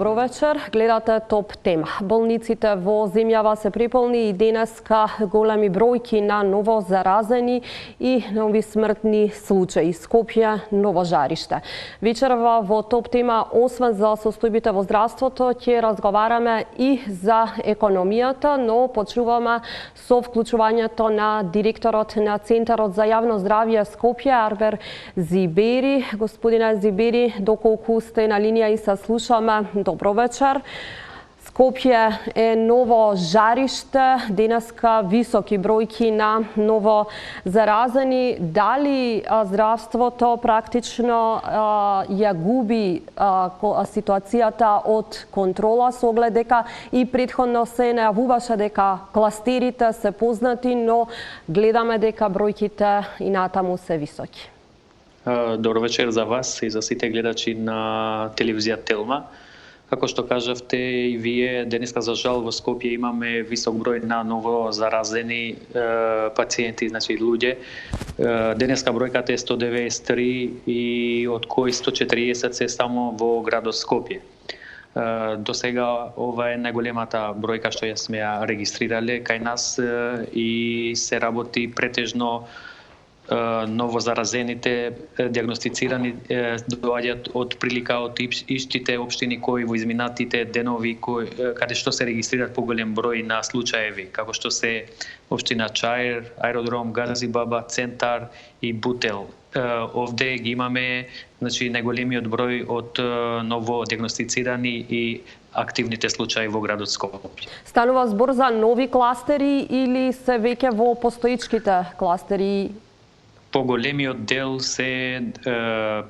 Добро вечер. Гледате Топ тема. Болниците во земјава се преполни и денеска големи бројки на ново заразени и нови смртни случаи. Скопје ново жариште. Вечерва во Топ тема, освен за состојбите во здравството, ќе разговараме и за економијата, но почнуваме со вклучувањето на директорот на Центарот за јавно здравје Скопје, Арбер Зибери. Господине Зибери, доколку сте на линија и се слушаме, добро вечер. Скопје е ново жариште, денеска високи бројки на ново заразени. Дали здравството практично ја губи ситуацијата од контрола, со оглед дека и предходно се најавуваше дека кластерите се познати, но гледаме дека бројките и натаму се високи? Добро вечер за вас и за сите гледачи на телевизија Телма. Како што кажавте и вие, денеска за жал во Скопје имаме висок број на ново заразени пациенти, значи луѓе. Денеска бројката е 193 и од кои 140 се само во градот Скопје. До сега ова е најголемата бројка што ја сме ја регистрирале кај нас и се работи претежно ново заразените диагностицирани доаѓаат од прилика од истите општини кои во изминатите денови каде што се регистрираат поголем број на случаеви, како што се општина Чаир, Аеродром, Газибаба, Центар и Бутел. Овде ги имаме, значи, најголемиот број од ново диагностицирани и активните случаи во градот Скопје. Станува збор за нови кластери или се веќе во постоечките кластери? Поголемиот дел се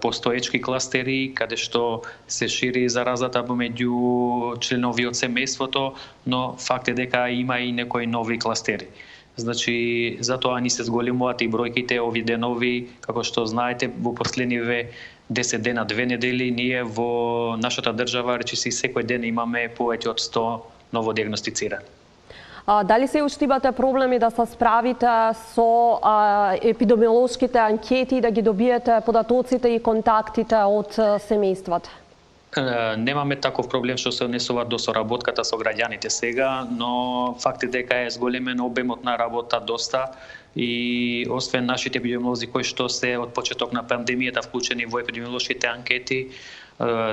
постоечки кластери, каде што се шири заразата помеѓу членови од семејството, но факт е дека има и некои нови кластери. Значи, затоа ни се зголемуваат и бројките ови денови, како што знаете, во последниве 10 дена, 2 недели, ние во нашата држава, речиси, секој ден имаме повеќе од 100 ново диагностицирани. Дали се уште имате проблеми да се справите со епидемиолошките анкети, да ги добиете податоците и контактите од семејствата? Немаме таков проблем што се однесува до соработката со граѓаните сега, но факт е дека е зголемен обемот на работа доста и освен нашите епидемиолози кои што се од почеток на пандемијата вклучени во епидемиолошките анкети,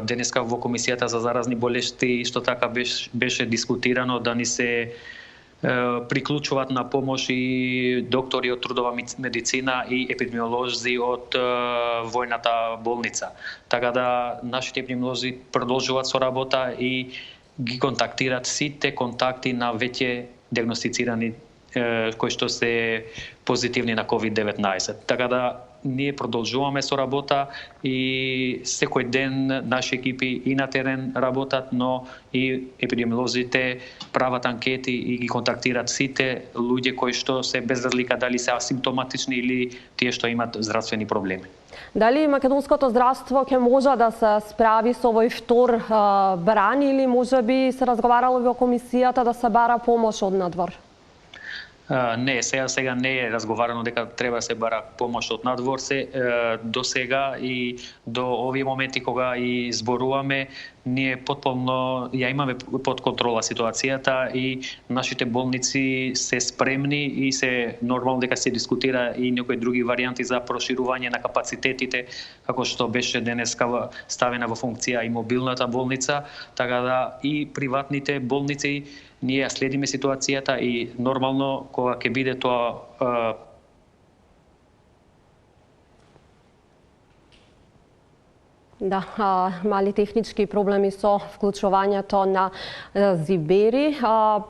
денеска во Комисијата за заразни болести што така беше дискутирано да ни се приклучуваат на помош и доктори од трудова медицина и епидемиолози од војната болница. Така да нашите епидемиолози продолжуваат со работа и ги контактираат сите контакти на веќе диагностицирани кои што се позитивни на COVID-19. Така да ние продолжуваме со работа и секој ден наши екипи и на терен работат, но и епидемиолозите прават анкети и ги контактираат сите луѓе кои што се без разлика дали се асимптоматични или тие што имат здравствени проблеми. Дали македонското здравство ќе може да се справи со овој втор бран или можеби се разговарало во комисијата да се бара помош од надвор? Не, сега не е разговарано дека треба да се бара помош од надвор. До сега и до овие моменти кога и зборуваме, ние потполно ја имаме под контрола ситуацијата и нашите болници се спремни и се нормално дека се дискутира и некои други варијанти за проширување на капацитетите, како што беше денеска ставена во функција и мобилната болница, така да и приватните болници ние следиме ситуацијата и нормално кога ќе биде тоа Да, мали технички проблеми со вклучувањето на Зибери.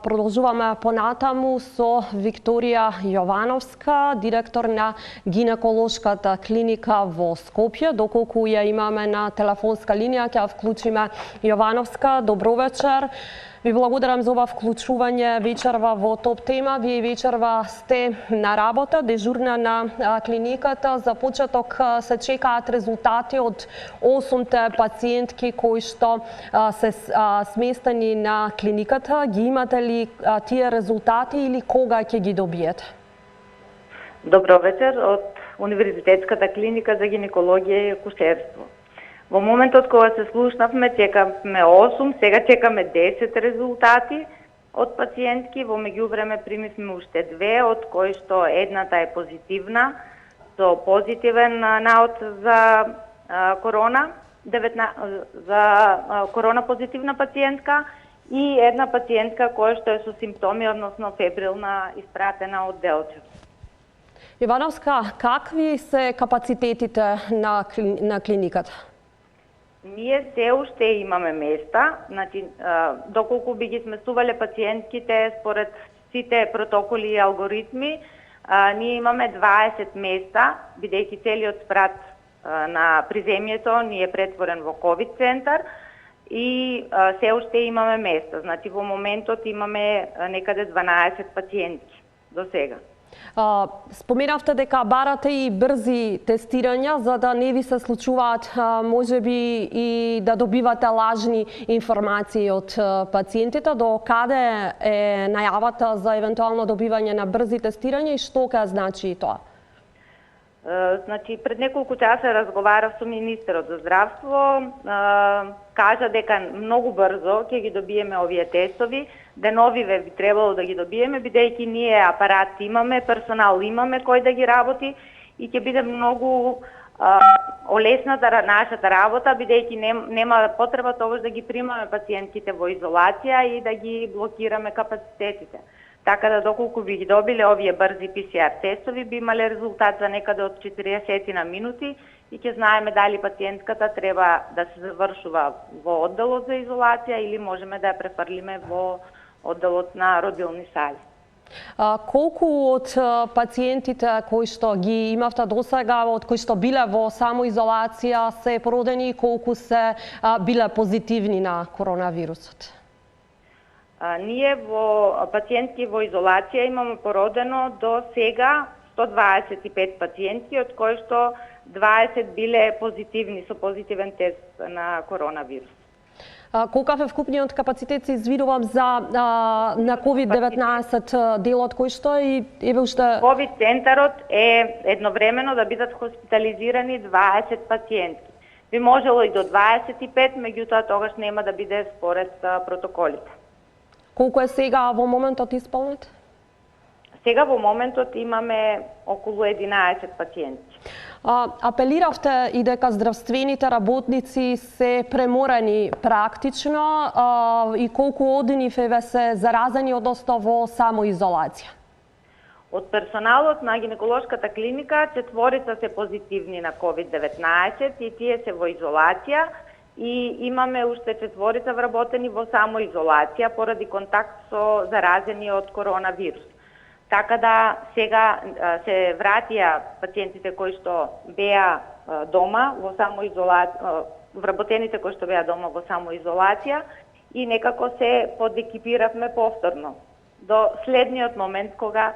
Продолжуваме понатаму со Викторија Јовановска, директор на гинеколошката клиника во Скопје. Доколку ја имаме на телефонска линија, ќе вклучиме Јовановска. Добро вечер. Ви благодарам за ова вклучување вечерва во Топ тема. Вие вечерва сте на работа, дежурна на клиниката. За почеток се чекаат резултати од 8 пациентки кои што се сместени на клиниката. Ги имате ли тие резултати или кога ќе ги добиете? Добро вечер од Универзитетската клиника за гинекологија и акушерство. Во моментот кога се слушнавме, чекавме 8, сега чекаме 10 резултати од пациентки. Во меѓувреме примивме уште 2, од кои што едната е позитивна, со позитивен наод за корона позитивна пациентка и една пациентка која што е со симптоми, односно фебрилна, испратена од Делчев. Ивановска, какви се капацитетите на клиниката? Ние се уште имаме места, значи доколку би ги сместувале пациентките според сите протоколи и алгоритми, ние имаме 20 места, бидејќи целиот спрат на приземјето ни е претворен во ковид центар и се уште имаме места. Значи во моментот имаме некаде 12 пациентки до сега. Споменавте дека барате и брзи тестирања за да не ви се случуваат можеби и да добивате лажни информации од пациентите. До каде е најавата за евентуално добивање на брзи тестирања и што ка значи тоа? Значи, пред неколку часа разговарав со министерот за здравство, кажа дека многу брзо ќе ги добиеме овие тестови, деновиве би требало да ги добиеме, бидејќи ние апарат имаме, персонал имаме кој да ги работи и ќе биде многу олесната нашата работа, бидејќи нема потреба тогаш да ги примаме пациентите во изолација и да ги блокираме капацитетите. Така да доколку би ги добиле овие брзи ПСР тестови, би имале резултат за некаде од 40 на минути и ќе знаеме дали пациентката треба да се завршува во одделот за изолација или можеме да ја префрлиме во одделот на родилни сали. Колку од пациентите кои што ги имавте досега, од кои што биле во самоизолација, се породени и колку се биле позитивни на коронавирусот? Ние во пациентки во изолација имаме породено до сега 125 пациентки, од кои што 20 биле позитивни со позитивен тест на коронавирус. Колкав е вкупниот капацитет, се извинувам, на COVID-19 делот кој што и еве уште... Ковид центарот е едновремено да бидат хоспитализирани 20 пациентки. Би можело и до 25, меѓутоа тогаш нема да биде според протоколите. Колку е сега во моментот исполнет? Сега во моментот имаме околу 11 пациенти. Апелиравте и дека здравствените работници се преморени практично и колку од нив се заразени, односно во самоизолација? Од персоналот на гинеколошката клиника 4 се позитивни на COVID-19 и тие се во изолација. И имаме уште 4 вработени во самоизолација поради контакт со заразени од коронавирус. Така да сега се вратија пациентите кои што беа дома во самоизолација, вработените кои што беа дома во самоизолација и некако се подекипиравме повторно до следниот момент кога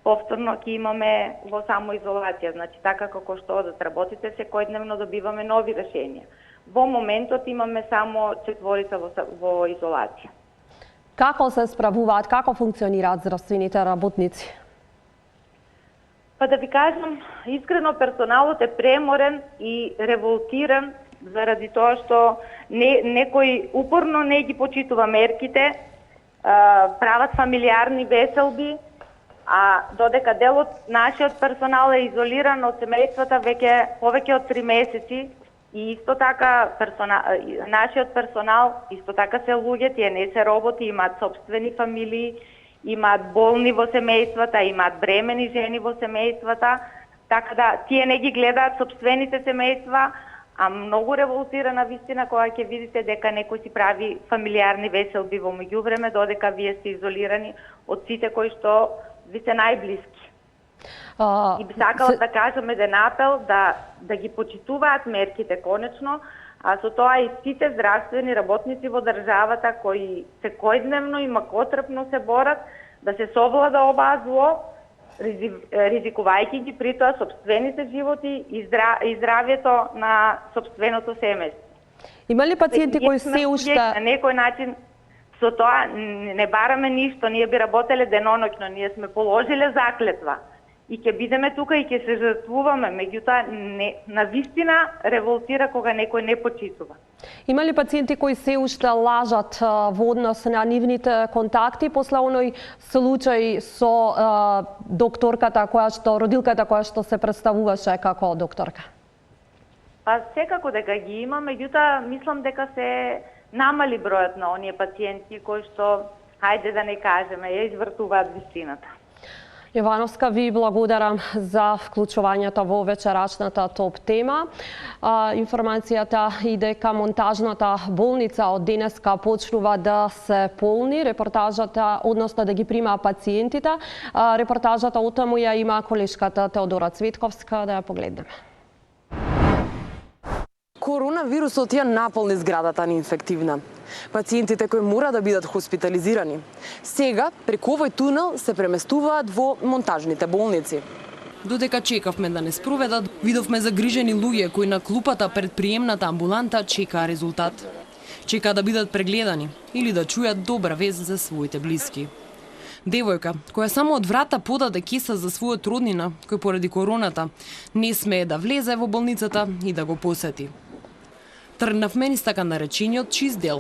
повторно ќе имаме во самоизолација. Значи така како што одат работите, секојдневно добиваме нови решенија. Во моментот имаме само 4 во изолација. Како се справуваат, како функционираат здравствените работници? Па да ви кажам, искрено персоналот е преморен и револтиран заради тоа што некој упорно не ги почитува мерките, прават фамилиарни веселби, а додека дел од нашиот персонал е изолиран од семејствата повеќе од 3 месеци, и исто така нашиот персонал исто така се луѓе, тие не се роботи, имаат собствени фамилии, имаат болни во семејствата, имаат бремени жени во семејствата, така да тие не ги гледаат собствените семејства, а многу револтирана вистина кога ќе видите дека некој си прави фамилиарни веселби во меѓувреме, додека вие сте изолирани од сите кои што ви се најблиски. И би сакала да кажам еден апел да ги почитуваат мерките конечно, а со тоа и сите здравствени работници во државата кои секојдневно и макотрпно се борат да се совлада оваа зло, ризикувајќи ги при тоа собствените животи и здравјето на собственото семејство. Има ли пациенти кои се уште... На некој начин со тоа не бараме ништо, ние би работеле деноноќно, ние сме положиле заклетва. и ќе бидеме тука и ќе се жртвуваме, меѓутоа на вистина револтира кога некој не почитува. Има ли пациенти кои се уште лажат во однос на нивните контакти после оној случај со докторката родилката која што се представуваше како докторка? Па секако дека ги има, меѓутоа мислам дека се намали бројот на оние пациенти кои што, хајде да не кажеме, ја извртуваат вистината. Јовановска, ви благодарам за вклучувањето во вечерачната топ тема. Информацијата и дека монтажната болница од денеска почнува да се полни. Репортажата, односно да ги прима пациентите. Репортажата од таму ја има колешката Теодора Цветковска, да ја погледнеме. Коронавирусот ја наполни зградата неинфективна. Пациентите кои мора да бидат хоспитализирани. Сега, преку овој тунел, се преместуваат во монтажните болници. Додека чекавме да не спроведат, видовме загрижени луѓе кои на клупата пред приемната амбуланта чекаа резултат. Чекаа да бидат прегледани или да чујат добра вест за своите блиски. Девојка, која само од врата подаде кеса за својот роднина, кој поради короната не смее да влезе во болницата и да го посети. Тргнавме низ така наречениот чист дел,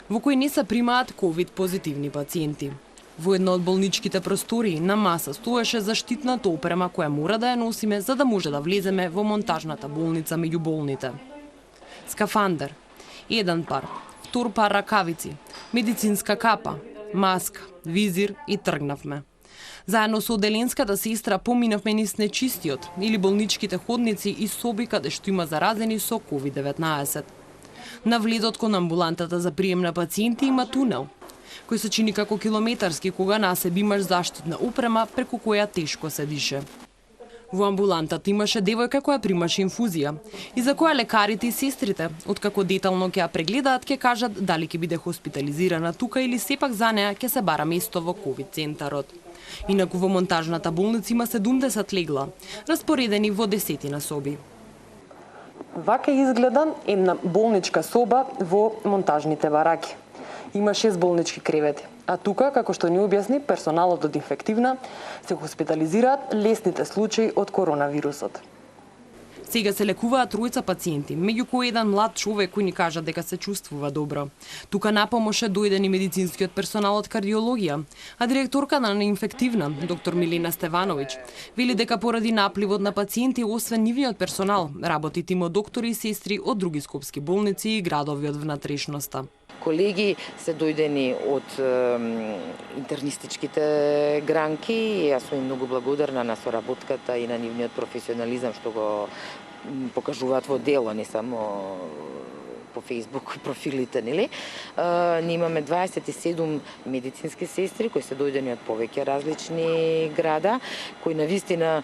во кој не се примаат ковид позитивни пациенти. Во една од болничките простории на маса стоеше заштитната опрема која мора да ја носиме за да може да влеземе во монтажната болница меѓу болните. Скафандер, еден пар, втор пар ракавици, медицинска капа, маска, визир и тргнавме. Заедно со оделенската сестра поминавме низ нечистиот или болничките ходници и соби каде што има заразени со COVID-19. На влезот кон амбулантата за прием на пациенти има тунел, кој се чини како километарски кога на себе имаш заштитна опрема преку која тешко се дише. Во амбулантата имаше девојка која примаше инфузија и за која лекарите и сестрите, откако детално ќе ја прегледаат, ќе кажат дали ќе биде хоспитализирана тука или сепак за неа ќе се бара место во ковид центарот. Инаку во монтажната болница има 70 легла, распоредени во 10 соби. Вака изгледа една болничка соба во монтажните бараки. Има 6 болнички кревети, а тука, како што ни објасни персоналот од инфективна, се хоспитализираат лесните случаи од коронавирусот. Сега се лекуваат тројца пациенти, меѓу кои еден млад човек кој ни кажа дека се чувствува добро. Тука на помош е дојден и медицинскиот персонал од кардиологија, а директорка на инфективна, доктор Милена Стевановиќ, вели дека поради напливот на пациенти, освен нивниот персонал, работи тим од доктори и сестри од други скопски болници и градови од внатрешноста. Колеги се дојдени од интернистичките гранки. Јас сум многу благодарна на соработката и на нивниот професионализам што го покажуваат во дело, не само по Facebook профилите, нели? Ние имаме 27 медицински сестри кои се дојдени од повеќе различни града, кои навистина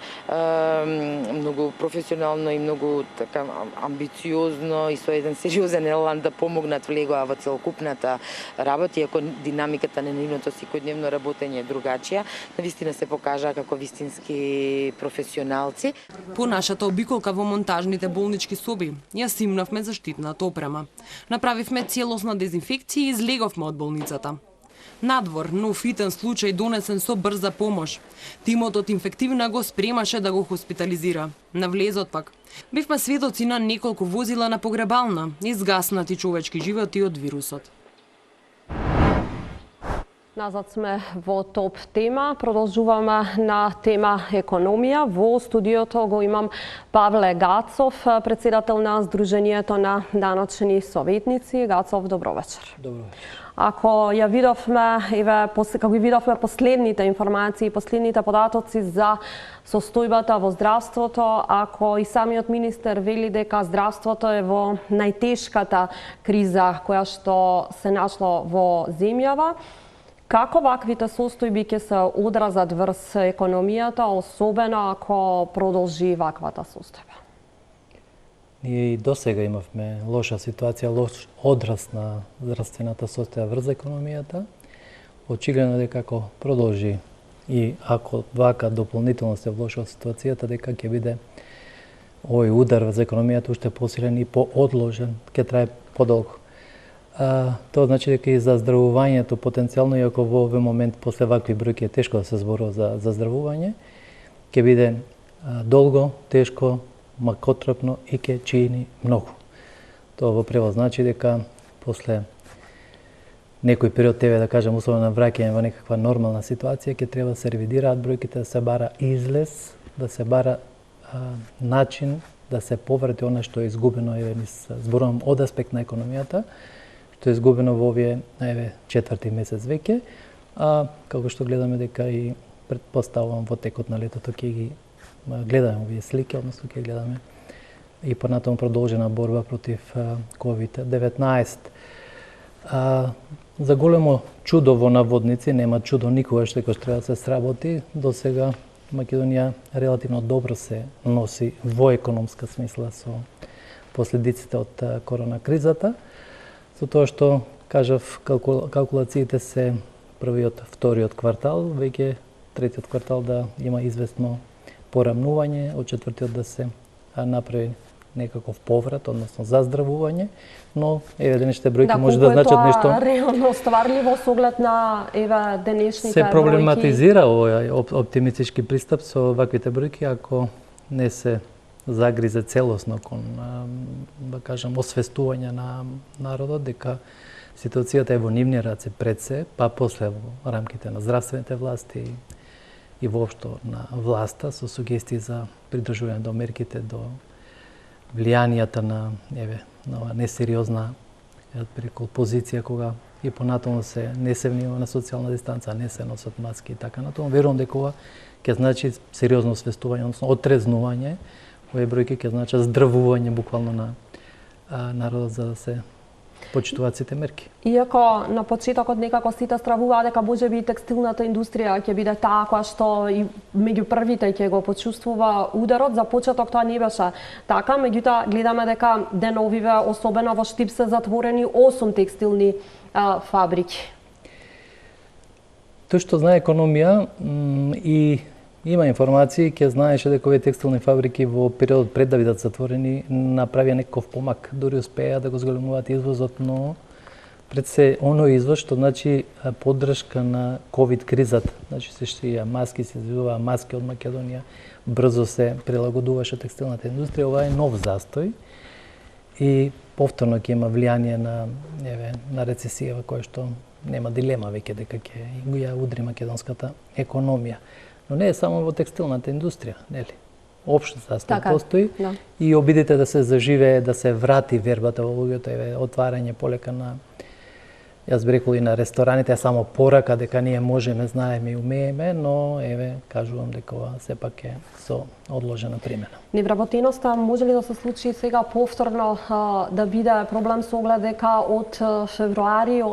многу професионално и многу така амбициозно и со еден сериозен елан да помогнат влегоа во целокупната работа, иако динамиката на нивното секојдневно работење е другачија, навистина се покажаа како вистински професионалци. По нашата обиколка во монтажните болнички соби, ја симнавме заштитната опрема. Направивме целосна дезинфекција и излеговме од болницата. Надвор, нов итен случај донесен со брза помош. Тимот од инфективна го спремаше да го хоспитализира. На влезот пак бивме сведоци на неколку возила на погребална, изгаснати човечки животи од вирусот. Назад сме во топ тема. Продолжуваме на тема економија. Во студиото го имам Павле Гацов, председател на Сдруженијето на даночни советници. Гацов, добро вечер. Добро вечер. Ако ја видовме, како видовме последните информации, последните податоци за состојбата во здравството, ако и самиот министер вели дека здравството е во најтешката криза која што се нашло во земјава, како ваквите состојби ќе се одразат врз економијата, особено ако продолжи ваквата состојба? Ние и досега имавме лоша ситуација, лош одраз на здравствената состојба врз економијата. Очигледно дека ако продолжи и ако вака дополнително се влошува ситуацијата, дека ќе биде овој удар врз економијата уште посилен и поодложен, ќе трае подолго. Тоа значи дека и за здравувањето потенцијално, иако во овој момент после вакви бројки е тешко да се зборува за здравување, ќе биде долго, тешко, макотрпно и ќе чини многу. Тоа во превод значи дека после некој период тебе да кажем условно враќање во некаква нормална ситуација ќе треба да се ревидираат бројките, да се бара излез, да се бара начин да се поврати она што е изгубено, зборувам од аспект на економијата, што е изгубено во овие четврти месец веќе, а како што гледаме дека и предпоставувам во текот на летото ќе ги гледаме овие слики, односно ќе гледаме и понатаму продолжена борба против COVID-19. За големо чудо во наводници, нема чудо никогаш дека треба да се сработи, до сега Македонија релативно добро се носи во економска смисла со последиците од корона кризата, со тоа што кажав калкулациите се првиот, вториот квартал, веќе третиот квартал да има известно порамнување, од четвртиот да се направи некаков поврат, односно заздравување, но денешните бројки може да значат нешто. Да, колку е тоа реално стварливо со оглед на денешните бројки? Се проблематизира овој оптимистички пристап со ваквите бројки, ако не се загризе целосно кон, да кажам, освестување на народот дека ситуацијата е во нивни раце пред се, па после во рамките на здравствените власти и воопшто на власта со сугестии за придржување до мерките, до влијанијата на несериозна преку позиција кога и понатаму се не се внимава на социјална дистанца, не се носат маски и така натаму. Верувам дека ова ќе значи сериозно освестување, односно отрезнување. Овие бројки ќе значат здравување буквално на народот за да се почитуваат сите мерки. Иако на почетокот некако сите стравуваа дека можеби и текстилната индустрија ќе биде таа која што и меѓу првите ќе го почувствува ударот, за почеток тоа не беше така, меѓутоа гледаме дека деновиве особено во Штип се затворени 8 текстилни фабрики. Тој што знае економија и има информации, ќе знаеше дека овие текстилни фабрики во периодот пред да бидат затворени направија некаков помак, дури успеа да го зголемуваат извозот, но пред се оној извоз што значи поддршка на ковид кризата, значи се шија маски, се изведуваа маски од Македонија, брзо се прилагодуваше текстилната индустрија, ова е нов застој и повторно ќе има влијание на рецесија која што нема дилема веќе дека ќе ја удри македонската економија. Но не е само во текстилната индустрија, нели? Општо застој постои и обидите да се заживее, да се врати вербата во луѓето, отварање полека на, јас би рекол и на рестораните, само порака дека ние можеме, знаеме и умееме, но кажувам дека ова сепак е со одложена примена. Невработеноста може ли да се случи сега повторно да биде проблем со оглед дека од февруари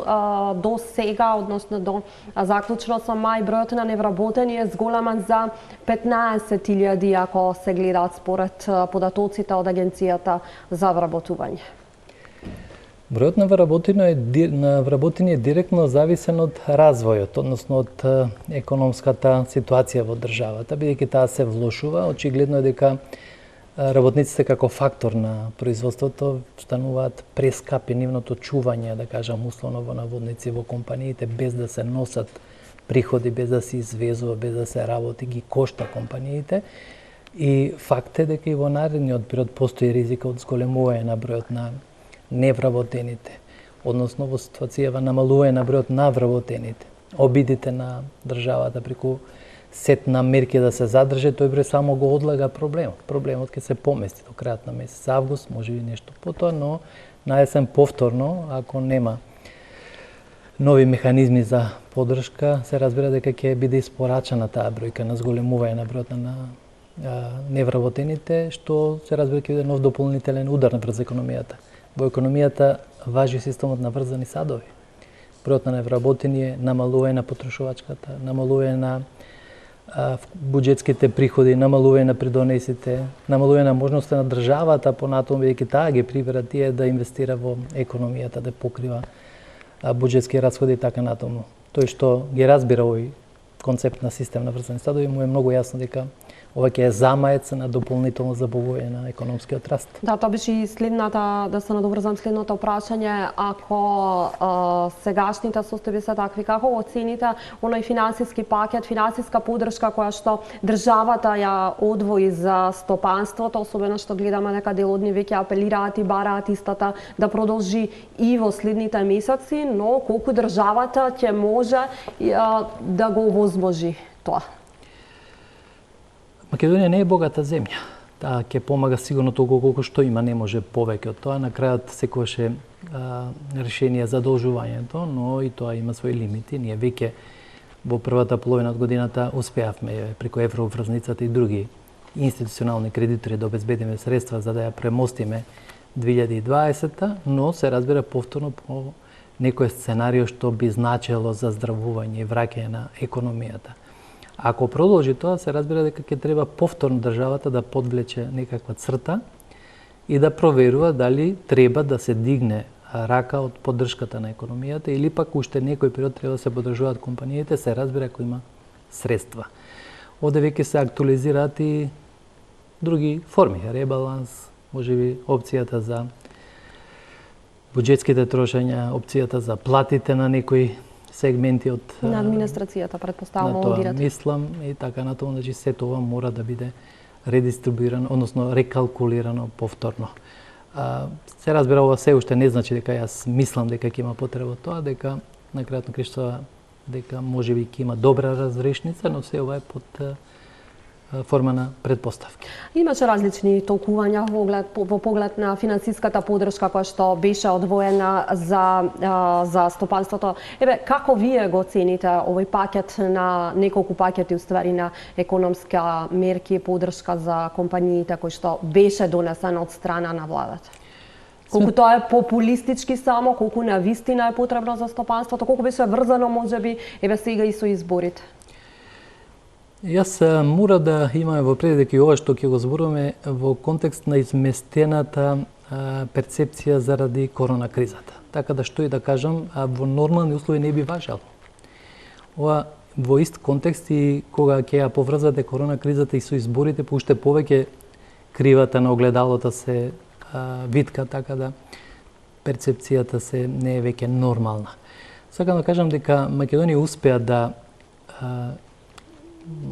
до сега, односно до заклучно со мај, бројот на невработени е зголеман за 15.000 ако се гледаат според податоците од Агенцијата за вработување? Бројот на вработени е директно зависен од развојот, односно од економската ситуација во државата, бидејќи таа се влошува. Очигледно е дека работниците како фактор на производството стануваат прескапи, нивното чување, да кажам условно во наводници во компаниите, без да се носат приходи, без да се извезува, без да се работи, ги кошта компаниите. И факт е дека и во наредниот период постои ризика од зголемување на бројот на невработените, односно во ситуација намалување на бројот на вработените. Обидите на државата преку сет на мерки да се задржи, тој број само го одлага проблемот. Проблемот ќе се помести до крајот на месец август, може би нешто потоа, но на есен повторно, ако нема нови механизми за поддршка, се разбира дека ќе биде испорачана таа бројка на зголемување на бројот на невработените, што се разбира ќе биде нов дополнителен удар врз економијата. Во економијата важи системот на врзани садови. Бројот на невработени е намалување на потрошувачката, намалување на буџетските приходи, намалување на придонесите, намалување на можноста на државата понатаму, бидејќи таа ги прибира тие да инвестира во економијата, да покрива буџетски расходи и така натаму. Тој што ги разбира овој концепт на систем на врзани садови, му е многу јасно дека ова ќе е замаец на дополнително забавување на економскиот раст. Да, тоа беше и следната, да се надоврзам следното прашање, ако сегашните состојби се такви, како оцените оној финансиски пакет, финансиска поддршка која што државата ја одвои за стопанството, особено што гледаме дека дел од нив веќе апелираат и бараат истата да продолжи и во следните месеци, но колку државата ќе може да го овозможи тоа? Македонија не е богата земја. Таа ќе помага сигурно толку колку што има, не може повеќе од тоа. На крајот секогаш е решение задолжувањето, но и тоа има своји лимити. Ние веќе во првата половина од годината успеавме преку евроврзницата и други институционални кредитори да обезбедиме средства за да ја премостиме 2020, но се разбира повторно по некој сценарио што би значело заздравување и враќање на економијата. Ако продолжи тоа, се разбира дека ќе треба повторно државата да подвлече некаква црта и да проверува дали треба да се дигне рака од поддршката на економијата или пак уште некој период треба да се поддржуваат компаниите, се разбира ако има средства. Овде веќе се актуализираат и други форми, ребаланс, можеби опцијата за буџетските трошања, опцијата за платите на некои сегменти од на администрацијата, предпоставам, тоа мислам и така натаму, значи се тоа мора да биде редистрибуирано, односно рекалкулирано повторно. Се разбира, ова се уште не значи дека јас мислам дека ќе има потреба тоа, дека на крајот на краиштата дека можеби ќе има добра разрешница, но се ова е под форма на предпоставки. Имаше различни толкувања во поглед на финансиската поддршка која што беше одвоена за стопанството. Како вие го цените овој пакет на неколку пакети уствари на економска мерки и поддршка за компаниите кој што беше донесен од страна на владата? Колку тоа е популистички само, колку навистина е потребно за стопанството, колку беше врзано можеби сега и со изборите? Јас мора да имаме во предвид дека и ова што ќе го зборуваме во контекст на изместената перцепција заради корона кризата. Така да што и да кажам, во нормални услови не би важало. Ова во ист контекст и кога ќе ја поврзате корона кризата и со изборите, по уште повеќе кривата на огледалото се витка, така да перцепцијата се не е веќе нормална. Сакам да кажам дека Македонија успеа да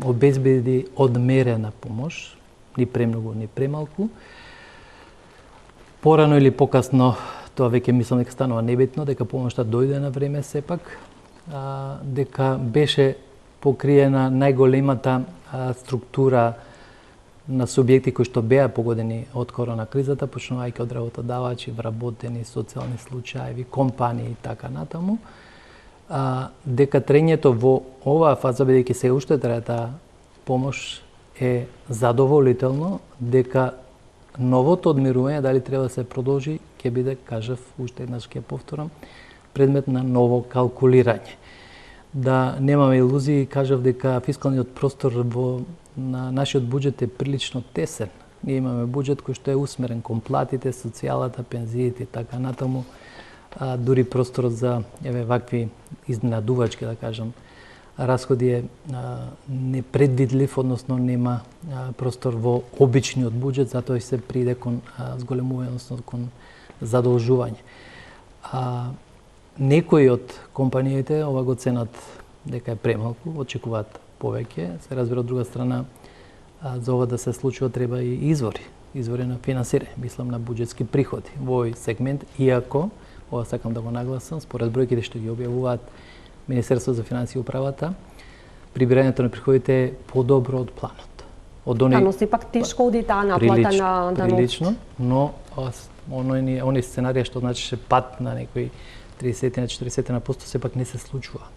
обезбеди одмерена помош, ни премногу, ни премалку. Порано или покасно, тоа веќе мислам дека станува небитно, дека помошта дојде на време сепак, дека беше покриена најголемата структура на субјекти кои што беа погодени од корона кризата, почнувајќи од работодавачи, вработени, социјални случаи, компании и така натаму. Дека трењето во оваа фаза, бидејќи се уште трае таа помош, е задоволително, дека новото одмирување, дали треба да се продолжи, ќе биде, кажав, уште еднаш ќе повторам, предмет на ново калкулирање. Да немаме илузии, кажав дека фискалниот простор на нашиот буџет е прилично тесен. Ние имаме буџет кој што е усмерен кон платите, социјалата, пензиите и така натаму. Дури просторот за вакви изненадувачки, да кажам, расходи е непредвидлив, односно нема простор во обичниот буџет, затоа и се приде кон зголемување, односно кон задолжување. Некои од компаниите ова го ценат дека е премалку, очекуваат повеќе. Се разбира, од друга страна, за ова да се случува треба и извори на финансирање, мислам на буџетски приходи во овој сегмент, иако ова сакам да го нагласам, според бројките што ги објавуваат Министерството за финансии и управата, прибирањето на приходите е подобро од планот. Но сепак тешко оди таа наплата на прилично, но они сценарија што значише пат на некои 30-40% сепак не се случува.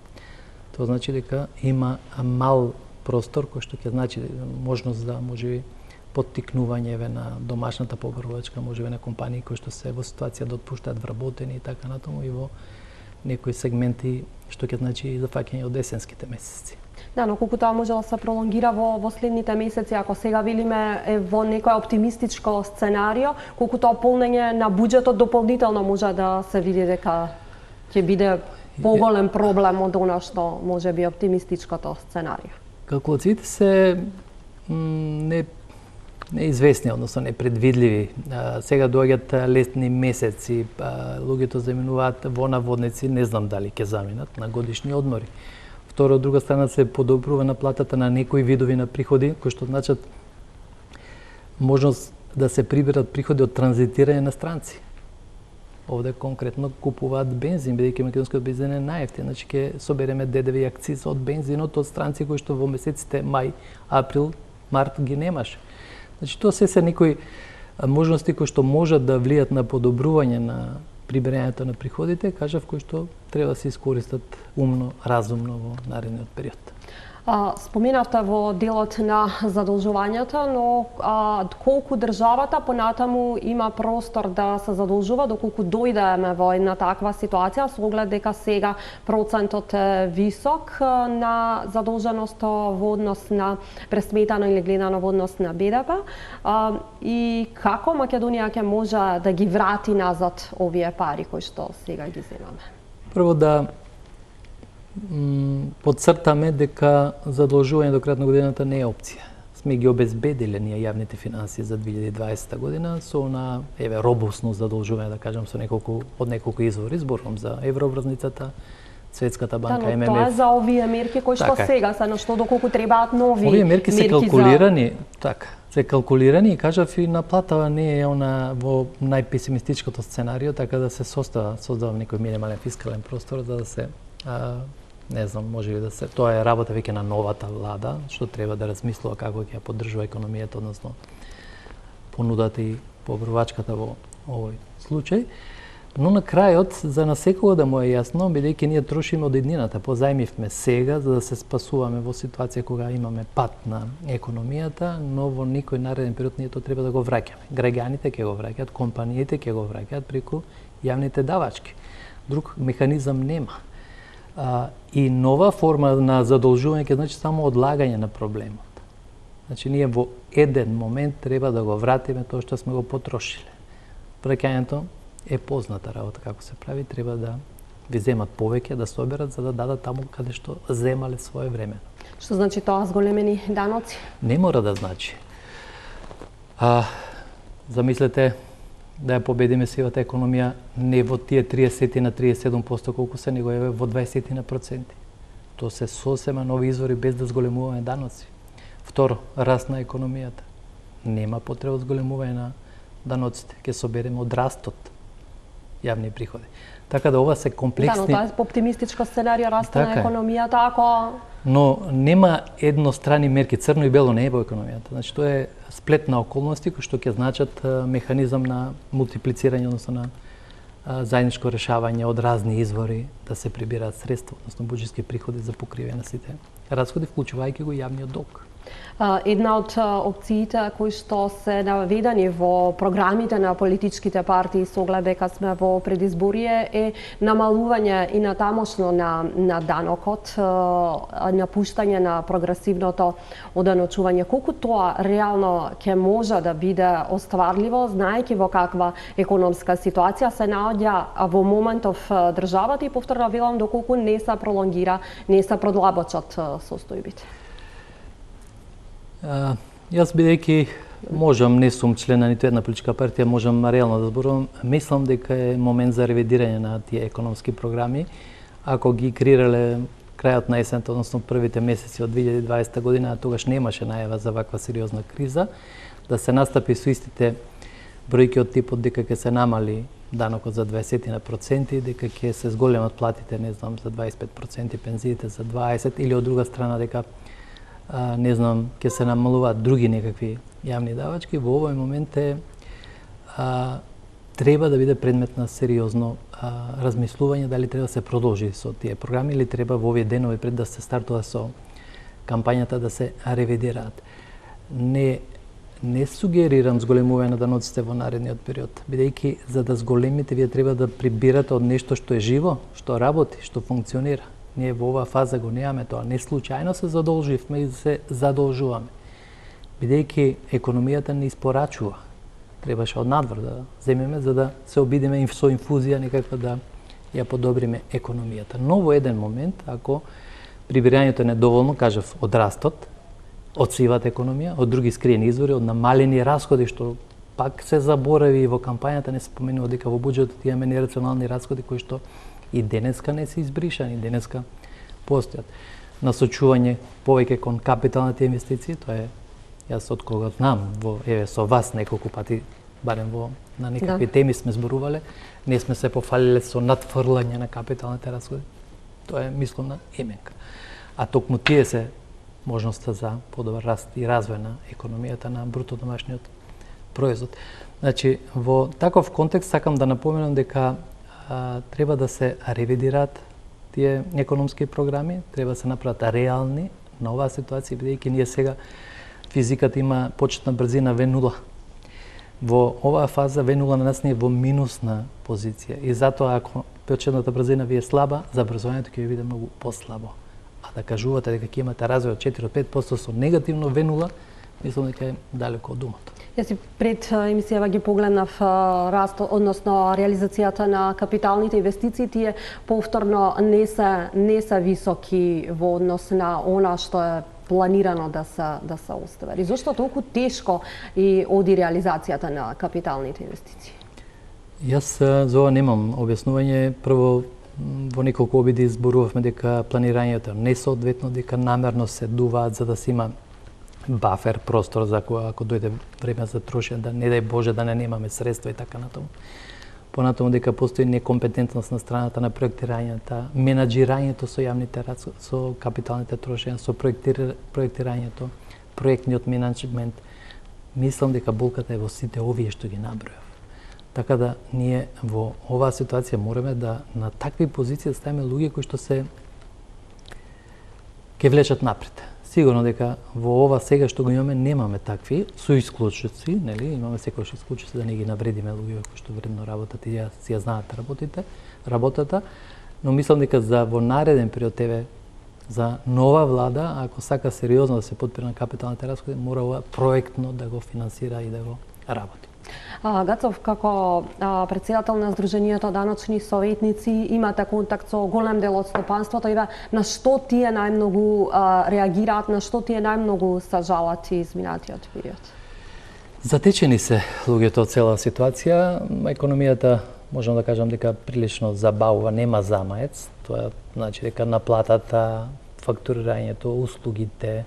Тоа значи дека има мал простор кој што ќе значи можност да можеби поттикнување на домашната побарувачка, можеби на компании кои што се во ситуација да отпуштаат вработени и така натаму, и во некои сегменти што ќе значи и зафаќање од есенските месеци. Да, но колку тоа може да се пролонгира во следните месеци, ако сега велиме во некој оптимистичко сценарио, колку тоа полнење на буџетот дополнително може да се види дека ќе биде поголем проблем од она што може би оптимистичкото сценарио. Калкулациите се неизвестни, односно непредвидливи. Сега доаѓаат летни месеци, луѓето заминуваат во наводници, не знам дали ќе заминат на годишни одмори. Второ, од друга страна се подобрува наплатата на некои видови на приходи, кои што значат можност да се приберат приходи од транзитирање на странци. Овде конкретно купуваат бензин, бидејќи македонскиот бензин е најевтин, значи ќе собереме ДДВ и акциз од бензинот од странци кои што во месеците мај, април, март ги немаше. Значи тоа се некои можности кои што можат да влијат на подобрување на прибирањето на приходите, кажав, кои што треба да се искористат умно, разумно во наредниот период. Споменавте во делот на задолжувањата, но колку државата понатаму има простор да се задолжува, доколку дојдеме во една таква ситуација, со оглед дека сега процентот е висок на задолженост во однос на пресметано или гледано во однос на БДП, и како Македонија ќе може да ги врати назад овие пари кои што сега ги земаме? Прво да подцртаме дека задолжување до крајот на годината не е опција. Сме ги обезбедиле ние јавните финансии за 2020 година со на робусно задолжување, да кажам, со неколку извори, зборувам за еврообразницата, Светската банка, ММФ. Тоа е за овие мерки кои што сега се, на што доколку требаат нови овие мерки се калкулирани, се калкулирани и кажав и наплатава не е она во најпесимистичкото сценарио, така да се создава некој минимален фискален простор за да се не знам, може би да се, тоа е работа веќе на новата влада, што треба да размислува како ќе ја поддржува економијата, односно понудата и побрувачката во овој случај. Но на крајот, за на секого да му е јасно, бидејќи ние трошиме од еднината, позајмивме сега за да се спасуваме во ситуација кога имаме пат на економијата, но во никој нареден период ние тоа треба да го враќаме. Граѓаните ќе го враќаат, компаниите ќе го враќаат преку јавните давачки. Друг механизам нема. И нова форма на задолжување ќе значи само одлагање на проблемот. Значи ние во еден момент треба да го вратиме тоа што сме го потрошиле. Враќањето е позната работа како се прави, треба да ви земат повеќе, да соберат за да дадат таму каде што земале своевремено. Што значи тоа зголемени даноци? Не мора да значи. Замислете да ја победиме сивата економија не во тие 30 на 37% колку се, него е во 20%. Тоа се сосема нови извори без да зголемуваме даноци. Второ, раст на економијата. Нема потреба од зголемување на даноците, ќе собереме од растот јавни приходи. Така да ова се комплексни. Да, но тоа е оптимистичко сценарио раста на економијата, ако но нема еднострани мерки, црно и бело не е во економијата. Значи тоа е сплет на околности кои што ќе значат механизам на мултиплицирање, односно на заедничко решавање од разни извори да се прибираат средства, односно буџетски приходи за покривање на сите расходи, вклучувајќи го јавниот долг. Една од опциите кои што се наведени во програмите на политичките партии со оглед дека сме во предизборие е намалување и на тамошно на данокот, напуштање на прогресивното оданочување. Колку тоа реално ќе може да биде остварливо, знаејќи во каква економска ситуација се наоѓа во моментов државата и повторно велам доколку не се пролонгира, не се продлабочат состојбите. Јас бидејќи можам, не сум член на ниту една политичка партија, можам реално да зборувам, мислам дека е момент за ревидирање на тие економски програми. Ако ги креирале крајот на есента, односно првите месеци од 2020 година, тогаш немаше најава за ваква сериозна криза, да се настапи со истите бројки од типот дека ќе се намали данокот за 20%, дека ќе се зголемат платите, не знам, за 25%, пензиите за 20%, или од друга страна дека не знам, ќе се намалуваат други некакви јавни давачки, во овој момент треба да биде предмет на сериозно размислување дали треба да се продолжи со тие програми или треба во овие денови пред да се стартува со кампањата да се ревидираат. Не сугерирам зголемување на даноците во наредниот период, бидејќи за да зголемите вие треба да прибирате од нешто што е живо, што работи, што функционира. Ние во оваа фаза го немаме тоа. Не случајно се задолживме и се задолжуваме. Бидејќи економијата не испорачува. Требаше од надвор да земеме за да се обидеме со инфузија некаква да ја подобриме економијата. Но во еден момент, ако прибирањето е недоволно, кажав, од растот, од сивата економија, од други скриени извори, од намалени расходи, што пак се заборави и во кампањата не се споменува дека во буџетот имаме нерационални расходи кои што и денеска не се избришани, денеска постојат. Насочување повеќе кон капиталните инвестиции, тоа е, јас од кога знам, со вас неколку пати, барем на некакви теми сме зборувале, не сме се пофалиле со надфрлање на капиталните расходи. Тоа е, мислам, на именка. А токму тие се можноста за подобар раст и развој на економијата, на бруто домашниот производ. Значи, во таков контекст сакам да напоменам дека треба да се ревидираат тие економски програми, треба да се направат реални на оваа ситуација, бидејќи ние сега физиката има почетна брзина V0. Во оваа фаза V0 на нас не е во минусна позиција и затоа ако почетната брзина ви е слаба, забрзувањето ќе ви биде многу послабо. А да кажувате дека ќе имате развој од 4-5% со негативно V0, мислам дека е далеко од умот. Јас и пред емисијава ги погледнав раст, односно реализацијата на капиталните инвестиции, тие повторно не се високи во однос на она што е планирано да се оствари. Зошто толку тешко и оди реализацијата на капиталните инвестиции? Јас за ова немам објаснување. Прво, во неколку обиди зборувавме дека планирањето не соодветно, дека намерно се дуваат за да се има бафер, простор за ако дојде време за трошење, да не дај Боже да не немаме средства и така натаму. Понатаму дека постои некомпетентност на страната на проектирањето, менаџирањето со јавните расходи, со капиталните трошења, со проектирањето, проектниот менеджмент. Мислам дека болката е во сите овие што ги набројав. Така да ние во оваа ситуација мораме да на такви позиции ставиме луѓе кои што се ќе влечат напред. Сигурно дека во ова сега што го имаме немаме такви, со исклучоци, нели? Имаме секојаш исклучоци да не ги навредиме луѓе кои што вредно работат и си ја знаат работата, но мислам дека за во нареден период за нова влада, ако сака сериозно да се подпира на капиталните расходи, мора ова проектно да го финансира и да го работи. Гацов, како председател на Сдруженијето даночни советници, имате контакт со голем дел од стопанството и на што тие најмногу реагираат, на што тие најмногу се жалат изминатиот период? Затечени се луѓето од цела ситуација. Економијата, можам да кажам дека прилично забавува, нема замаец. Тоа значи дека наплатата, фактурирањето, услугите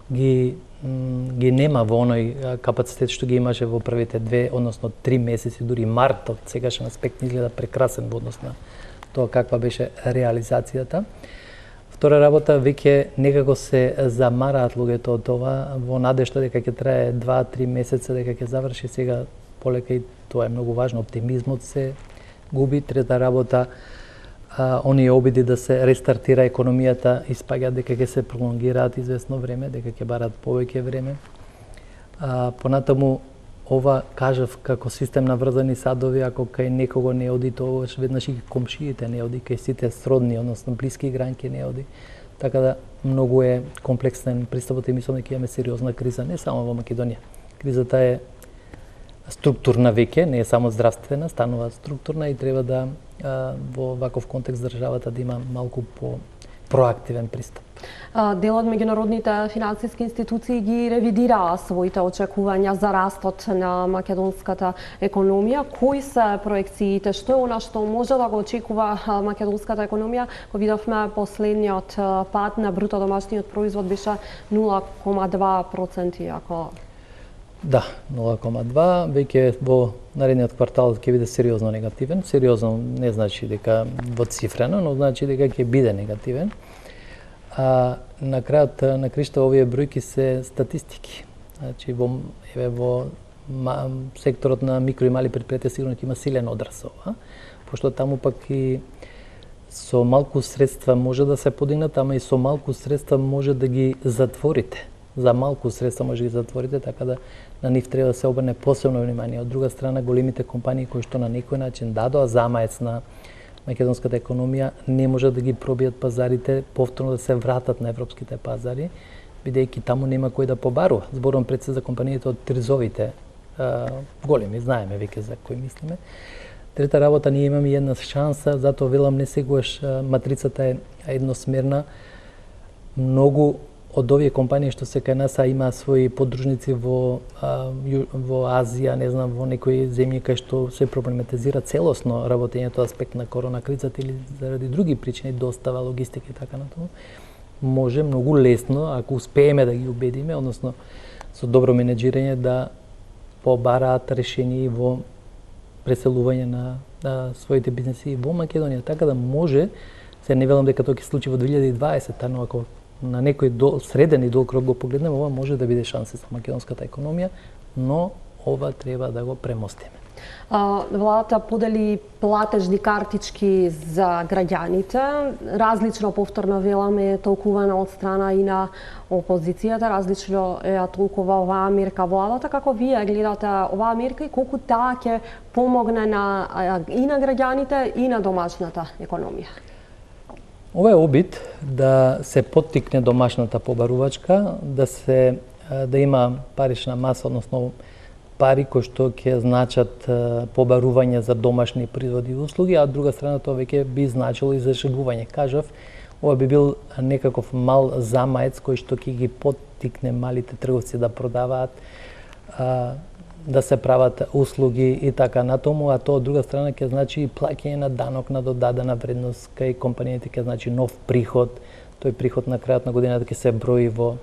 ги нема во оној капацитет што ги имаше во првите 2, односно 3 месеци, дури март од сегашен аспект изгледа прекрасен во однос на тоа каква беше реализацијата. Втора работа, веќе некако се замараат луѓето од това во надежда дека ќе трае 2-3 месеца дека ќе заврши сега полека и тоа е многу важно, оптимизмот се губи. Трета работа, оние обиди да се рестартира економијата испаѓаат дека ќе се пролонгираат известно време, дека ќе барат повеќе време. Понатаму, ова кажав како систем на врзани садови, ако кај некого не оди, тоа веднаш и комшиите не оди, кај сите сродни, односно блиски грањки не оди. Така да многу е комплексен пристапот и мислам дека имаме сериозна криза, не само во Македонија. Кризата е структурна веќе, не е само здравствена, станува структурна и треба да во ваков контекст државата да има малку проактивен пристап. Дел од меѓународните финансиски институции ги ревидираа своите очекувања за растот на македонската економија. Кои се проекциите? Што е она што може да го очекува македонската економија? Го видовме последниот пад на бруто домашниот производ беше 0,2%, ако Да, 0,2, веќе во наредниот квартал ќе биде сериозно негативен. Сериозно не значи дека во цифрено, но значи дека ќе биде негативен. На крајот на кришта овие бројки се статистики. Значи во секторот на микро и мали предпријатија сигурно ќе има силен одраз ова, пошто таму пак и со малку средства може да се подигнат, ама и со малку средства може да ги затворите. За малку средства може да ги затворите, така да на нив треба да се обрне посебно внимание. Од друга страна, големите компании кои што на некој начин дадоа замаец на македонската економија, не може да ги пробијат пазарите, повторно да се вратат на европските пазари, бидејќи таму нема кој да побарува. Зборувам пред се за компаниите од тризовите големи, знаеме веќе за кои мислиме. Трета работа, ние имаме една шанса, затоа велам не секогаш матрицата е едносмерна. Многу од овие компании што се кај нас, има своји подружници во Азија, не знам, во некои земји кај што се проблематизира целосно работењето аспект на корона кризата или заради други причини, достава, логистика и така натаму, може многу лесно, ако успееме да ги убедиме, односно со добро менеджирање, да побараат решение во преселување на своите бизнеси во Македонија, така да може, се не велам дека тоа ќе се случи во 2020, но ако на некој среден и долг рок го погледнеме, ова може да биде шанса за македонската економија, но ова треба да го премостиме. Владата подели платежни картички за граѓаните. Различно, повторно веламе, е толкувана од страна и на опозицијата, различно е толкува оваа мерка владата. Како вие гледате оваа мерка и колку таа ќе помогне и на граѓаните и на домашната економија? Ова е обид да се поттикне домашната побарувачка, да има парична маса, односно пари кои што ќе значат побарување за домашни производи и услуги, а од друга страна тоа веќе би значило и зашегување. Кажав, ова би бил некаков мал замаец кој што ќе ги поттикне малите трговци да продаваат, да се прават услуги и така натаму, а тоа од друга страна ќе значи и плаќање на данок на додадена вредност кај компаниите, ќе значи нов приход. Тој приход на крајот на годината ќе се брои во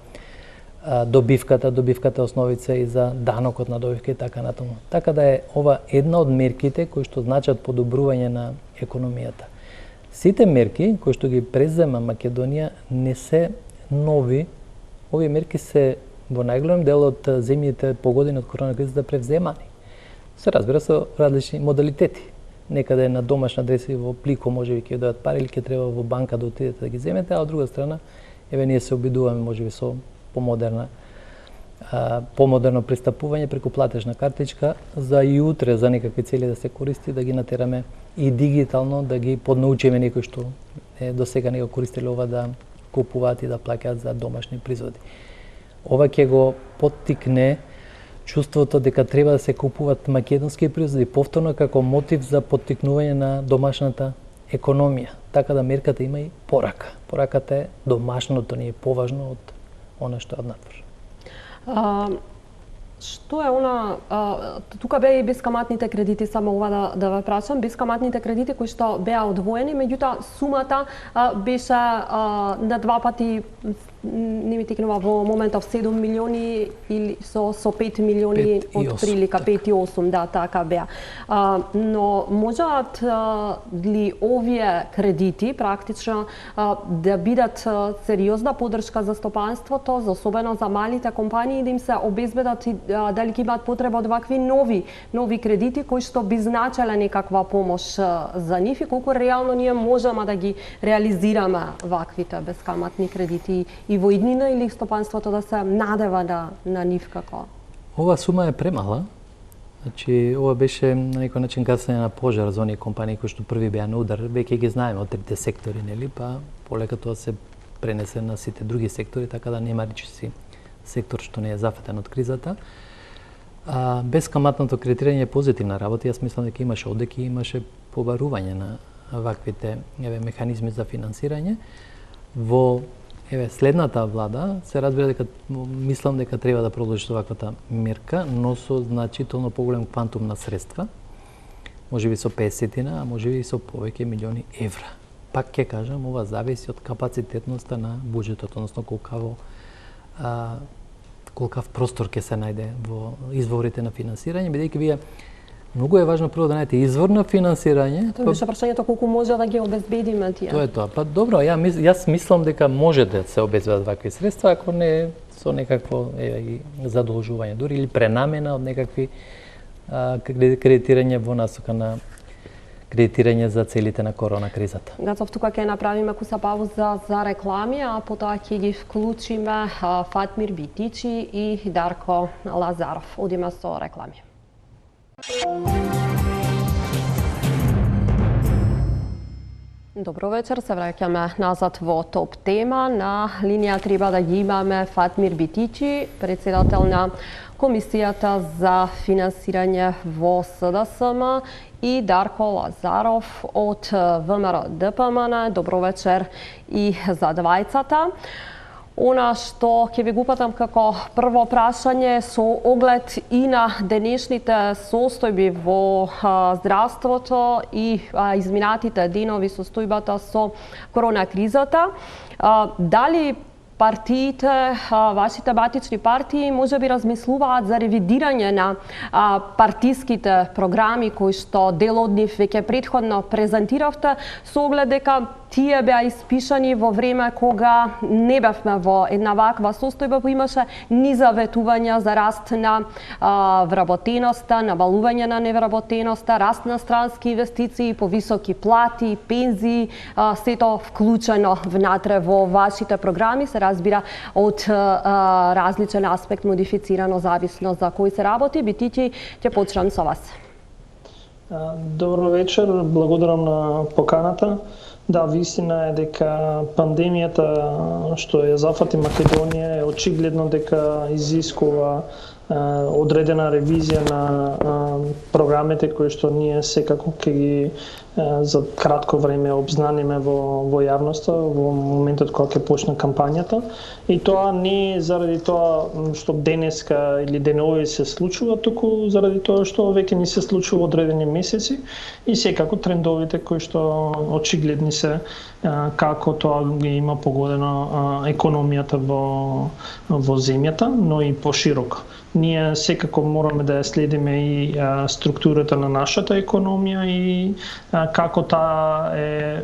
добивката основица и за данокот на добивка и така натаму. Така да е ова една од мерките кои што значат подобрување на економијата. Сите мерки кои што ги презема Македонија не се нови. Овие мерки се во најголем дел од земјите погодени од корона кризата превземани. Се разбира со различни модалитети. Некаде на домашна адреса и во плико можеби ќе дојдат пари или ќе треба во банка да отидете да ги земете, а од друга страна еве ние се обидуваме можеби со помодерно пристапување преку платежна картичка за и утре за некакви цели да се користи, да ги натераме и дигитално да ги поднаучиме некои што до сега не го користеле ова да купуваат и да плаќаат за домашни производи. Ова ќе го поттикне чувството дека треба да се купуваат македонски производи повторно како мотив за поттикнување на домашната економија. Така да мерката има и порака. Пораката е домашното ни е поважно од она што е однатвор. Што е она, тука беа и бескаматните кредити, само ова да ве прашам, бескаматните кредити кои што беа одвоени, меѓутоа сумата беше на два пати, не ми текнува во моментов 7 милиони или со 5 милиони од прилика, 5 и 8, да, така беа. Но можат ли овие кредити практично да бидат сериозна поддршка за стопанството, особено за малите компании, да им се обезбедат и дали ќе имаат потреба од вакви нови кредити кои што би значеле некаква помош за нив и колку реално ние можеме да ги реализираме ваквите бескаматни кредити и во иднина или стопанството да се надева на нив како? Ова сума е премала. Значи, ова беше на некој начин гасење на пожар за оние компании кои што први беа на удар. Веќе ги знаеме од трите сектори, нели? Па полека тоа се пренесе на сите други сектори, така да нема речиси сектор што не е зафатен од кризата. Бескаматното кредитирање е позитивна работа. Јас мислам дека имаше одеки, имаше побарување на ваквите механизми за финансирање. Во следната влада се разбира дека мислам дека треба да продолжи со ваквата мерка, но со значително поголем квантум на средства. Можеби со 50, а можеби и со повеќе милиони евра. Пак ќе кажам, ова зависи од капацитетноста на буџетот, односно колкав простор ќе се најде во изворите на финансирање, бидејќи вие многу е важно прво да најдете извор на финансирање. Тоа беше прашањето колку може да ги обезбедиме тие. Тоа е тоа. Па добро, јас мислам дека може да се обезбедат вакви средства, ако не со некакво задолжување дури или пренамена од некакви кредитирање во насока на кредитирање за целите на корона кризата. Гацов, тука ќе направиме куса пауза за реклами, а потоа ќе ги вклучиме Фатмир Битичи и Дарко Лазаров. Одиме со реклами. Добро вечер, се враќаме назад во топ тема. На линија треба да ги имаме Фатмир Битичи, председател на Комисијата за финансирање во СДСМ и Дарко Лазаров од ВМРО ДПМН. Добро вечер и за двајцата. Она што ќе ви го упатам како прво прашање со оглед и на денешните состојби во здравството и изминатите денови состојбата со корона кризата, дали партиите, вашите матични партии може би размислуваат за ревидирање на партиските програми кои што дел од нив веќе претходно презентиравте, со оглед дека тие беа испишани во време кога не бевме во една ваква состојба, имаше низаветувања за раст на вработеноста, навалување на невработеноста, раст на странски инвестиции, повисоки плати, пензии, сето вклучено внатре во вашите програми, се разбира од различен аспект, модифицирано зависно за кој се работи. Битичи, ќе почнам со вас. Добро вечер, благодарам на поканата. Да, вистина е дека пандемијата што ја зафати Македонија е очигледно дека изискува одредена ревизија на програмите кои што ние секако ќе ги за кратко време обзнаниме во јавноста во моментот кога ќе почне кампањата. И тоа не е заради тоа што денеска или денови се случува, туку заради тоа што веќе ни се случува одредени месеци и секако трендовите кои што очигледни се како тоа ги има погодено економијата во земјата, но и пошироко. Ние секако мораме да ја следиме и структурата на нашата економија и како таа е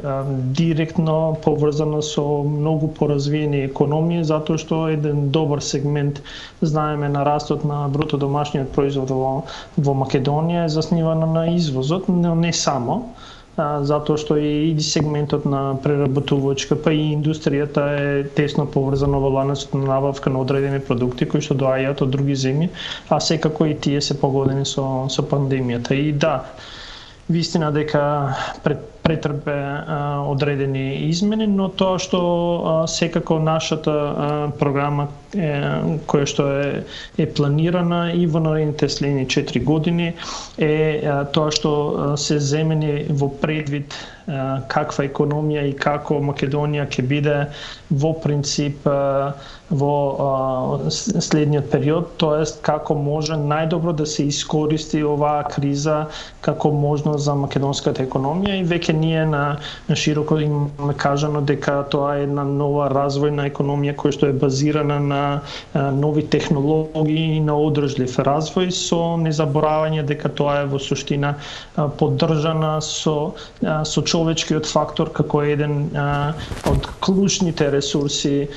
директно поврзана со многу поразвиени економии, затоа што еден добар сегмент, знаеме, на растот на бруто домашниот производ во Македонија е заснивана на извозот, но не само, затоа што и сегментот на преработувачка, па и индустријата е тесно поврзана во ланецот на набавка на одредени продукти кои што доаѓаат од други земји, а секако и тие се погодени со пандемијата. И да, вистина дека претрпе одредени измени, но тоа што секако нашата програма која што е планирана и во наредните следни 4 години е тоа што се земени во предвид каква економија и како Македонија ќе биде во принцип во следниот период, тоест како може најдобро да се искористи оваа криза како можност за македонската економија и веќе ние на широко имаме кажано дека тоа е една нова развојна економија која што е базирана на нови технологии и на одржлив развој со незаборавање дека тоа е во суштина поддржана со човечкиот фактор како еден од клучните ресурси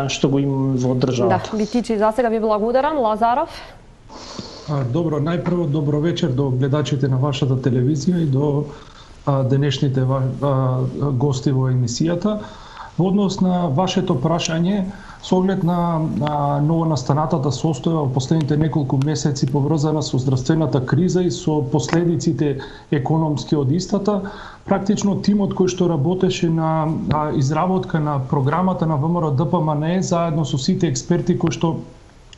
што го имаме во државата. Да, Битичи, за сега ви благодарам. Лазаров? Добро, најпрво добро вечер до гледачите на вашата телевизија и до денешните гости во емисијата. Во однос на вашето прашање, со оглед на новонастанатата состојба во последните неколку месеци поврзана со здравствената криза и со последиците економски од истата, практично тимот кој што работеше на изработка на програмата на ВМРО ДПМНЕ заедно со сите експерти кои што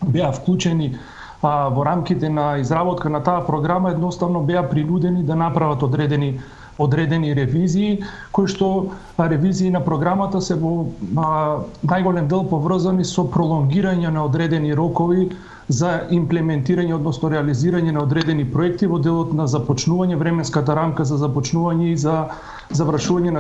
беа вклучени во рамките на изработка на таа програма, едноставно беа принудени да направат одредени ревизии, кои што ревизии на програмата се во најголем дел поврзани со пролонгирање на одредени рокови за имплементирање, односно реализирање на одредени проекти во делот на започнување, временската рамка за започнување и за завршување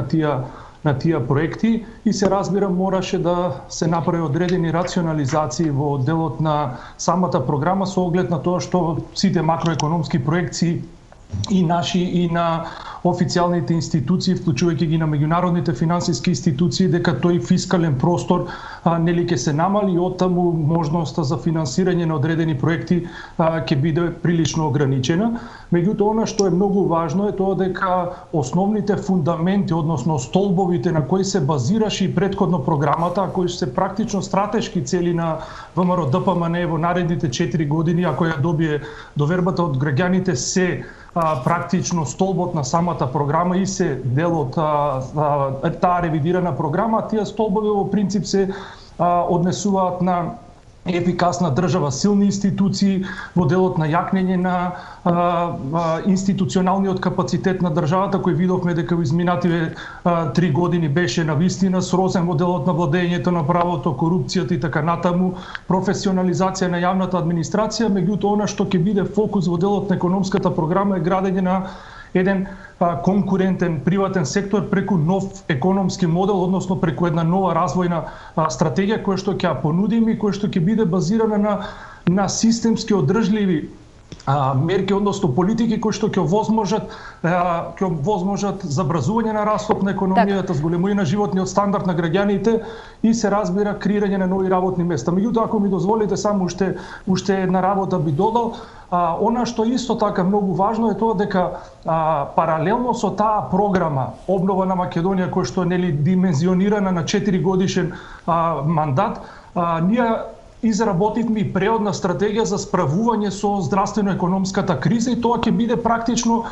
на тие проекти и се разбира мораше да се направи одредени рационализации во делот на самата програма со оглед на тоа што сите макроекономски проекции и наши и на официјалните институции, вклучувајќи ги на меѓународните финансиски институции, дека тој фискален простор нели ќе се намали и оттаму можноста за финансирање на одредени проекти ќе биде прилично ограничена. Меѓутоа, она што е многу важно е тоа дека основните фундаменти, односно столбовите на кои се базираше и претходно програмата, кои се практично стратешки цели на ВМРО ДПМНЕ во наредните 4 години, ако ја добие довербата од граѓаните, се практично столбот на самата програма и се дел од таа ревидирана програма. Тие столбови во принцип се однесуваат на ефикасна држава, силни институции во делот на јакнење на институционалниот капацитет на државата, кој видовме дека во изминативе 3 години беше навистина срозен во делот на владењето на правото, корупцијата и така натаму, професионализација на јавната администрација, меѓутоа она што ќе биде фокус во делот на економската програма е градење на еден конкурентен приватен сектор преку нов економски модел, односно преку една нова развојна стратегија која што ќе ја понудиме и која што ќе биде базирана на системски одржливи мерки, односно политики кои што ќе возможат забразување на растот на економијата, зголемување на животниот стандард на граѓаните и се разбира креирање на нови работни места. Меѓутоа, ако ми дозволите само уште една работа би додал, она што исто така многу важно е тоа дека паралелно со таа програма Обнова на Македонија, која што нели димензионирана на 4 годишен мандат, ние изработивме и преодна стратегија за справување со здравствено-економската криза и тоа ќе биде практично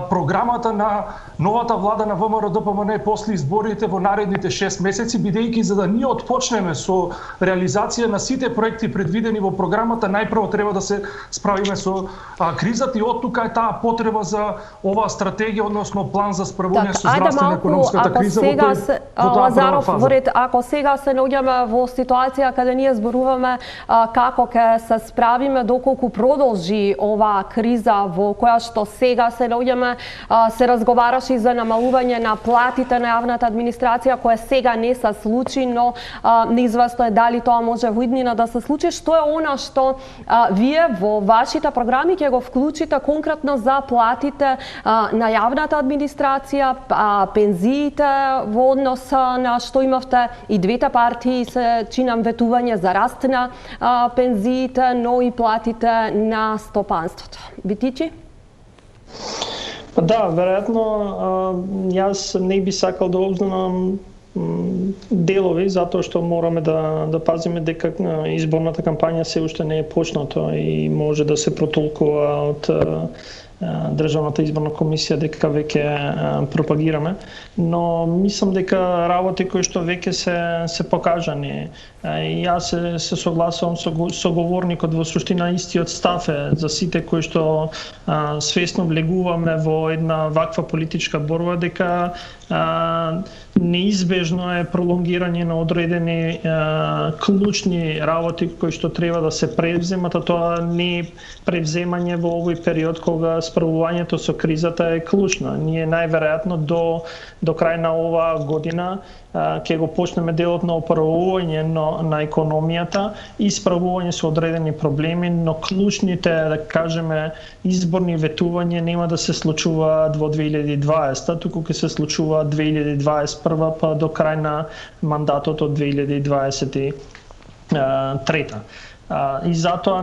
програмата на новата влада на ВМРО-ДПМН после изборите во наредните 6 месеци, бидејќи за да ние отпочнеме со реализација на сите проекти предвидени во програмата, најпрво треба да се справиме со кризата и оттука е таа потреба за оваа стратегија, односно план за справување со здравствено-економската криза во таа фаза. Ако сега се наоѓаме во ситуација каде ние зборуваме како ќе се справиме доколку продолжи оваа криза во која што сега се наоѓаме, се разговараше и за намалување на платите на јавната администрација, која сега не се случи, но неизвестно е дали тоа може во иднина да се случи. Што е она што вие во вашите програми ќе го вклучите конкретно за платите на јавната администрација, пензиите во однос на што имавте и двете партии се чинам ветување за раст на пензиите, но и платите на стопанството. Битичи? Да, веројатно јас не би сакал да обзнам делови, затоа што мораме да пазиме дека изборната кампања се уште не е почната и може да се протолкува од Државната изборна комисија дека веќе пропагираме, но мислам дека работи кои што веќе се покажани. И јас се согласувам со говорникот, во суштина истиот став е за сите кои што свесно влегуваме во една ваква политичка борба, дека неизбежно е пролонгирање на одредени клучни работи кои што треба да се превземат, а тоа не е превземање во овој период кога справувањето со кризата е клучно. Ние најверојатно до крај на оваа година ќе го почнеме делот на оправување на економијата и справување со одредени проблеми, но клучните, да кажеме, изборни ветувања нема да се случуваат во 2020, туку ќе се случуваат 2021 па до крај на мандатот од 2023. И затоа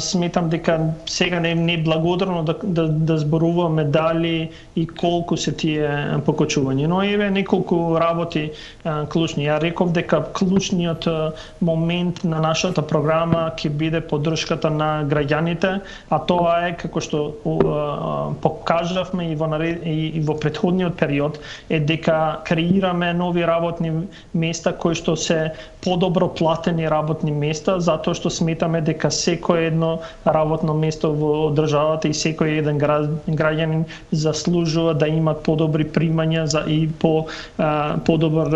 сметам дека сега не е благодарно да зборуваме дали и колку се тие покачувања. Но еве неколку работи клучни. Ја реков дека клучниот момент на нашата програма ќе биде поддршката на граѓаните, а тоа е, како што покажавме и во претходниот период, е дека креираме нови работни места кои што се подобро платени работни места, затоа што сметаме дека секој едно работно место во државата и секој еден граѓанин заслужува да имат подобри примања и подобар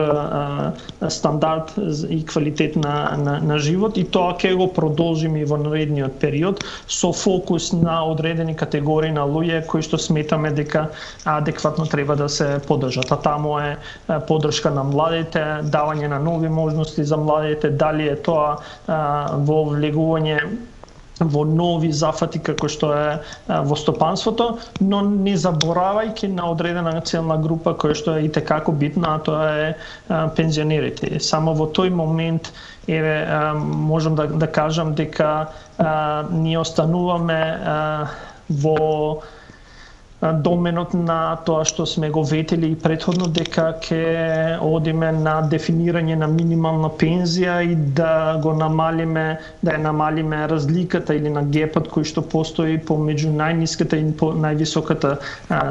стандард и квалитет на живот, и тоа ќе го продолжиме и во наредниот период со фокус на одредени категории на луѓе кои што сметаме дека адекватно треба да се поддржат. А таму е поддршка на младите, давање на нови можности за младите, дали е тоа во влегување во нови зафати како што е во стопанството, но не заборавајќи на одредена целна група која што е итекако битна, а тоа е пензионерите. Само во тој момент можам да кажам дека ние остануваме во доменот на тоа што сме го ветили и претходно, дека ќе одиме на дефинирање на минимална пензија и да го намалиме, да ја намалиме разликата или на гепот кој што постои помеѓу најниската и највисоката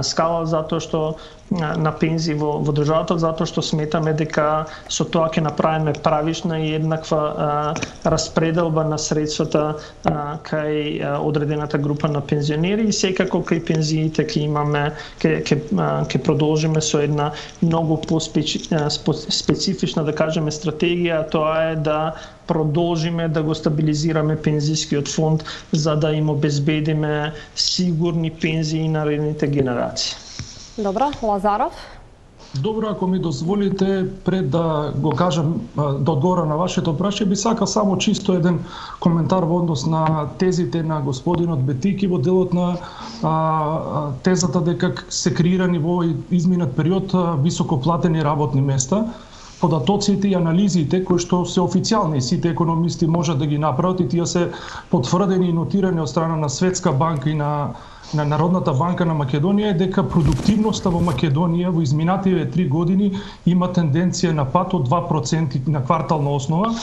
скала, затоа што на пензии во државата, затоа што сметаме дека со тоа ќе направиме правишна и еднаква распределба на средствата кај одредената група на пензионери, и секако кај пензиите ќе имаме ќе продолжиме со една многу специфична, да кажеме, стратегија. Тоа е да продолжиме да го стабилизираме пензискиот фонд за да им обезбедиме сигурни пензии на наредните генерации. Добро, Лазаров. Добро, ако ми дозволите, пред да го кажам, да одговорам на вашето прашање, би сакал само чисто еден коментар во однос на тезите на господинот Бетики во делот на тезата дека се креирани во изминат период високоплатени работни места. Податоците и анализите кои што се официјални, сите економисти можат да ги направат и тие се потврдени и нотирани од страна на Светска банка и на Народната банка на Македонија, е дека продуктивноста во Македонија во изминативе 3 години има тенденција на пад од 2% на квартална основа,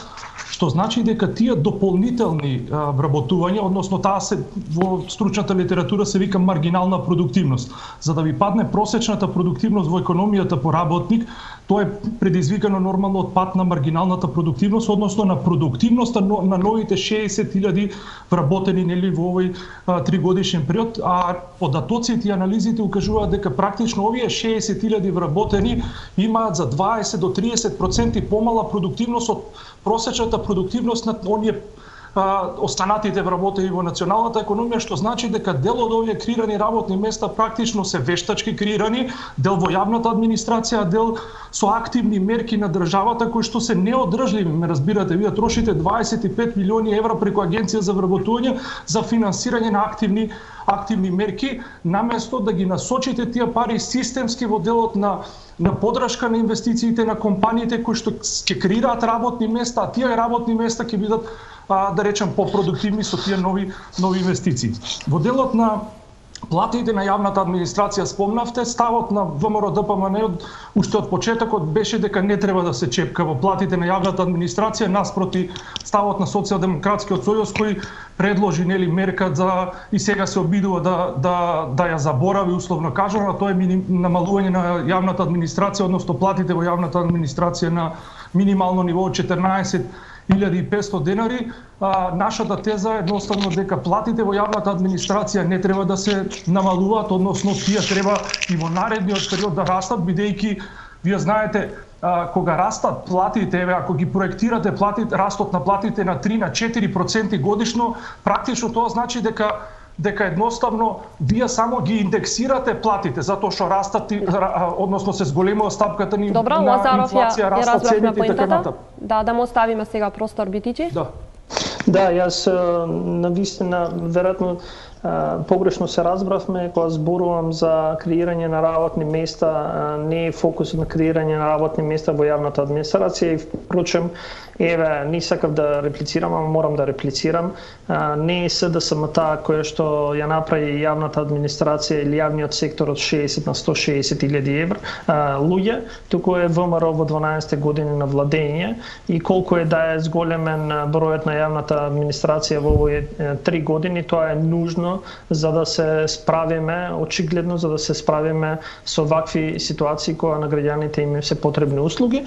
што значи дека тие дополнителни вработувања, односно таа се во стручната литература се вика маргинална продуктивност. За да ви падне просечната продуктивност во економијата по работник, тоа е предизвикано нормално од пад на маргиналната продуктивност, односно на продуктивноста на новите 60.000 вработени нели во овој 3-годишен период, а податоците и анализите укажуваат дека практично овие 60.000 вработени имаат за 20 до 30% помала продуктивност од просечната продуктивност на оние останатите вработени во националната економија, што значи дека дел од овие креирани работни места практично се вештачки креирани, дел во јавната администрација, дел со активни мерки на државата кои што се неодржливи. Ме разбирате, вие трошите 25 милиони евра преку Агенција за вработување за финансирање на активни мерки, наместо да ги насочите тие пари системски во делот на подршка на инвестициите на компаниите кои што ќе креираат работни места, а тие работни места ќе бидат да речем попродуктивни со тие нови инвестиции. Во делот на платите на јавната администрација спомнавте, ставот на ВМРО-ДПМН уште од почетокот беше дека не треба да се чепка во платите на јавната администрација, наспроти ставот на Социјалдемократскиот сојуз кој предложи нели мерка и сега се обидува да ја заборави, условно кажано, тоа е намалување на јавната администрација, односно платите во јавната администрација на минимално ниво од 14.500 денари. Нашата теза е едноставно дека платите во јавната администрација не треба да се намалуваат, односно тие треба и во наредниот период да растат, бидејќи вие знаете кога растат платите, ако ги проектирате растот на платите на 3 на 4% годишно, практично тоа значи дека едноставно вие само ги индексирате платите, затоа што растат, односно се зголемува стапката на инфлација, растат цените и така натаму. Да му оставиме сега простор, Битичи. Да, јас навистина веројатно погрешно се разбравме кога зборувам за креирање на работни места, не е фокусот на креирање на работни места во јавната администрација и впрочем, еве, не сакав да реплицирам, ама морам да реплицирам. Не е СДСМ таа која што ја направи јавната администрација или јавниот сектор од 60 на 160.000 евра луѓе, туку е ВМРО во 12 години на владење и колку е да е зголемен бројот на јавната администрација во овие 3 години, тоа е нужно за да се справиме, очигледно за да се справиме со вакви ситуации кога на граѓаните им се потребни услуги,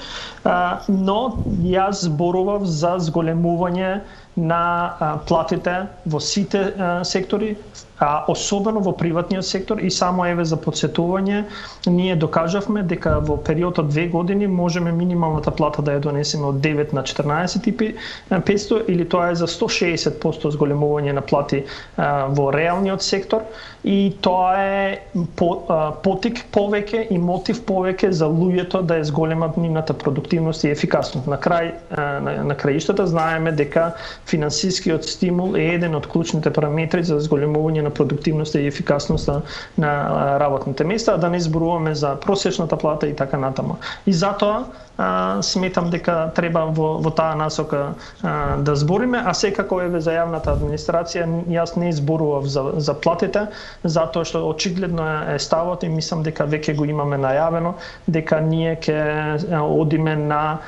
но јас зборував за зголемување на платите во сите сектори, особено во приватниот сектор, и само еве за подсетување, ние докажавме дека во период од 2 години можеме минималната плата да ја донесеме од 9 на 14.500 или тоа е за 160% зголемување на плати во реалниот сектор, и тоа е потик повеќе и мотив повеќе за луѓето да ја зголемат нивната продуктивност и ефикасност. На краиштата знаеме дека финансискиот стимул е еден од клучните параметри за зголемување на продуктивноста и ефикасноста на работните места, а да не зборуваме за просечната плата и така натаму. И затоа сметам дека треба во таа насока да збориме, а секако еве за јавната администрација јас не зборував за платите, затоа што очигледно е ставот и мислам дека веќе го имаме најавено, дека ние ќе одиме на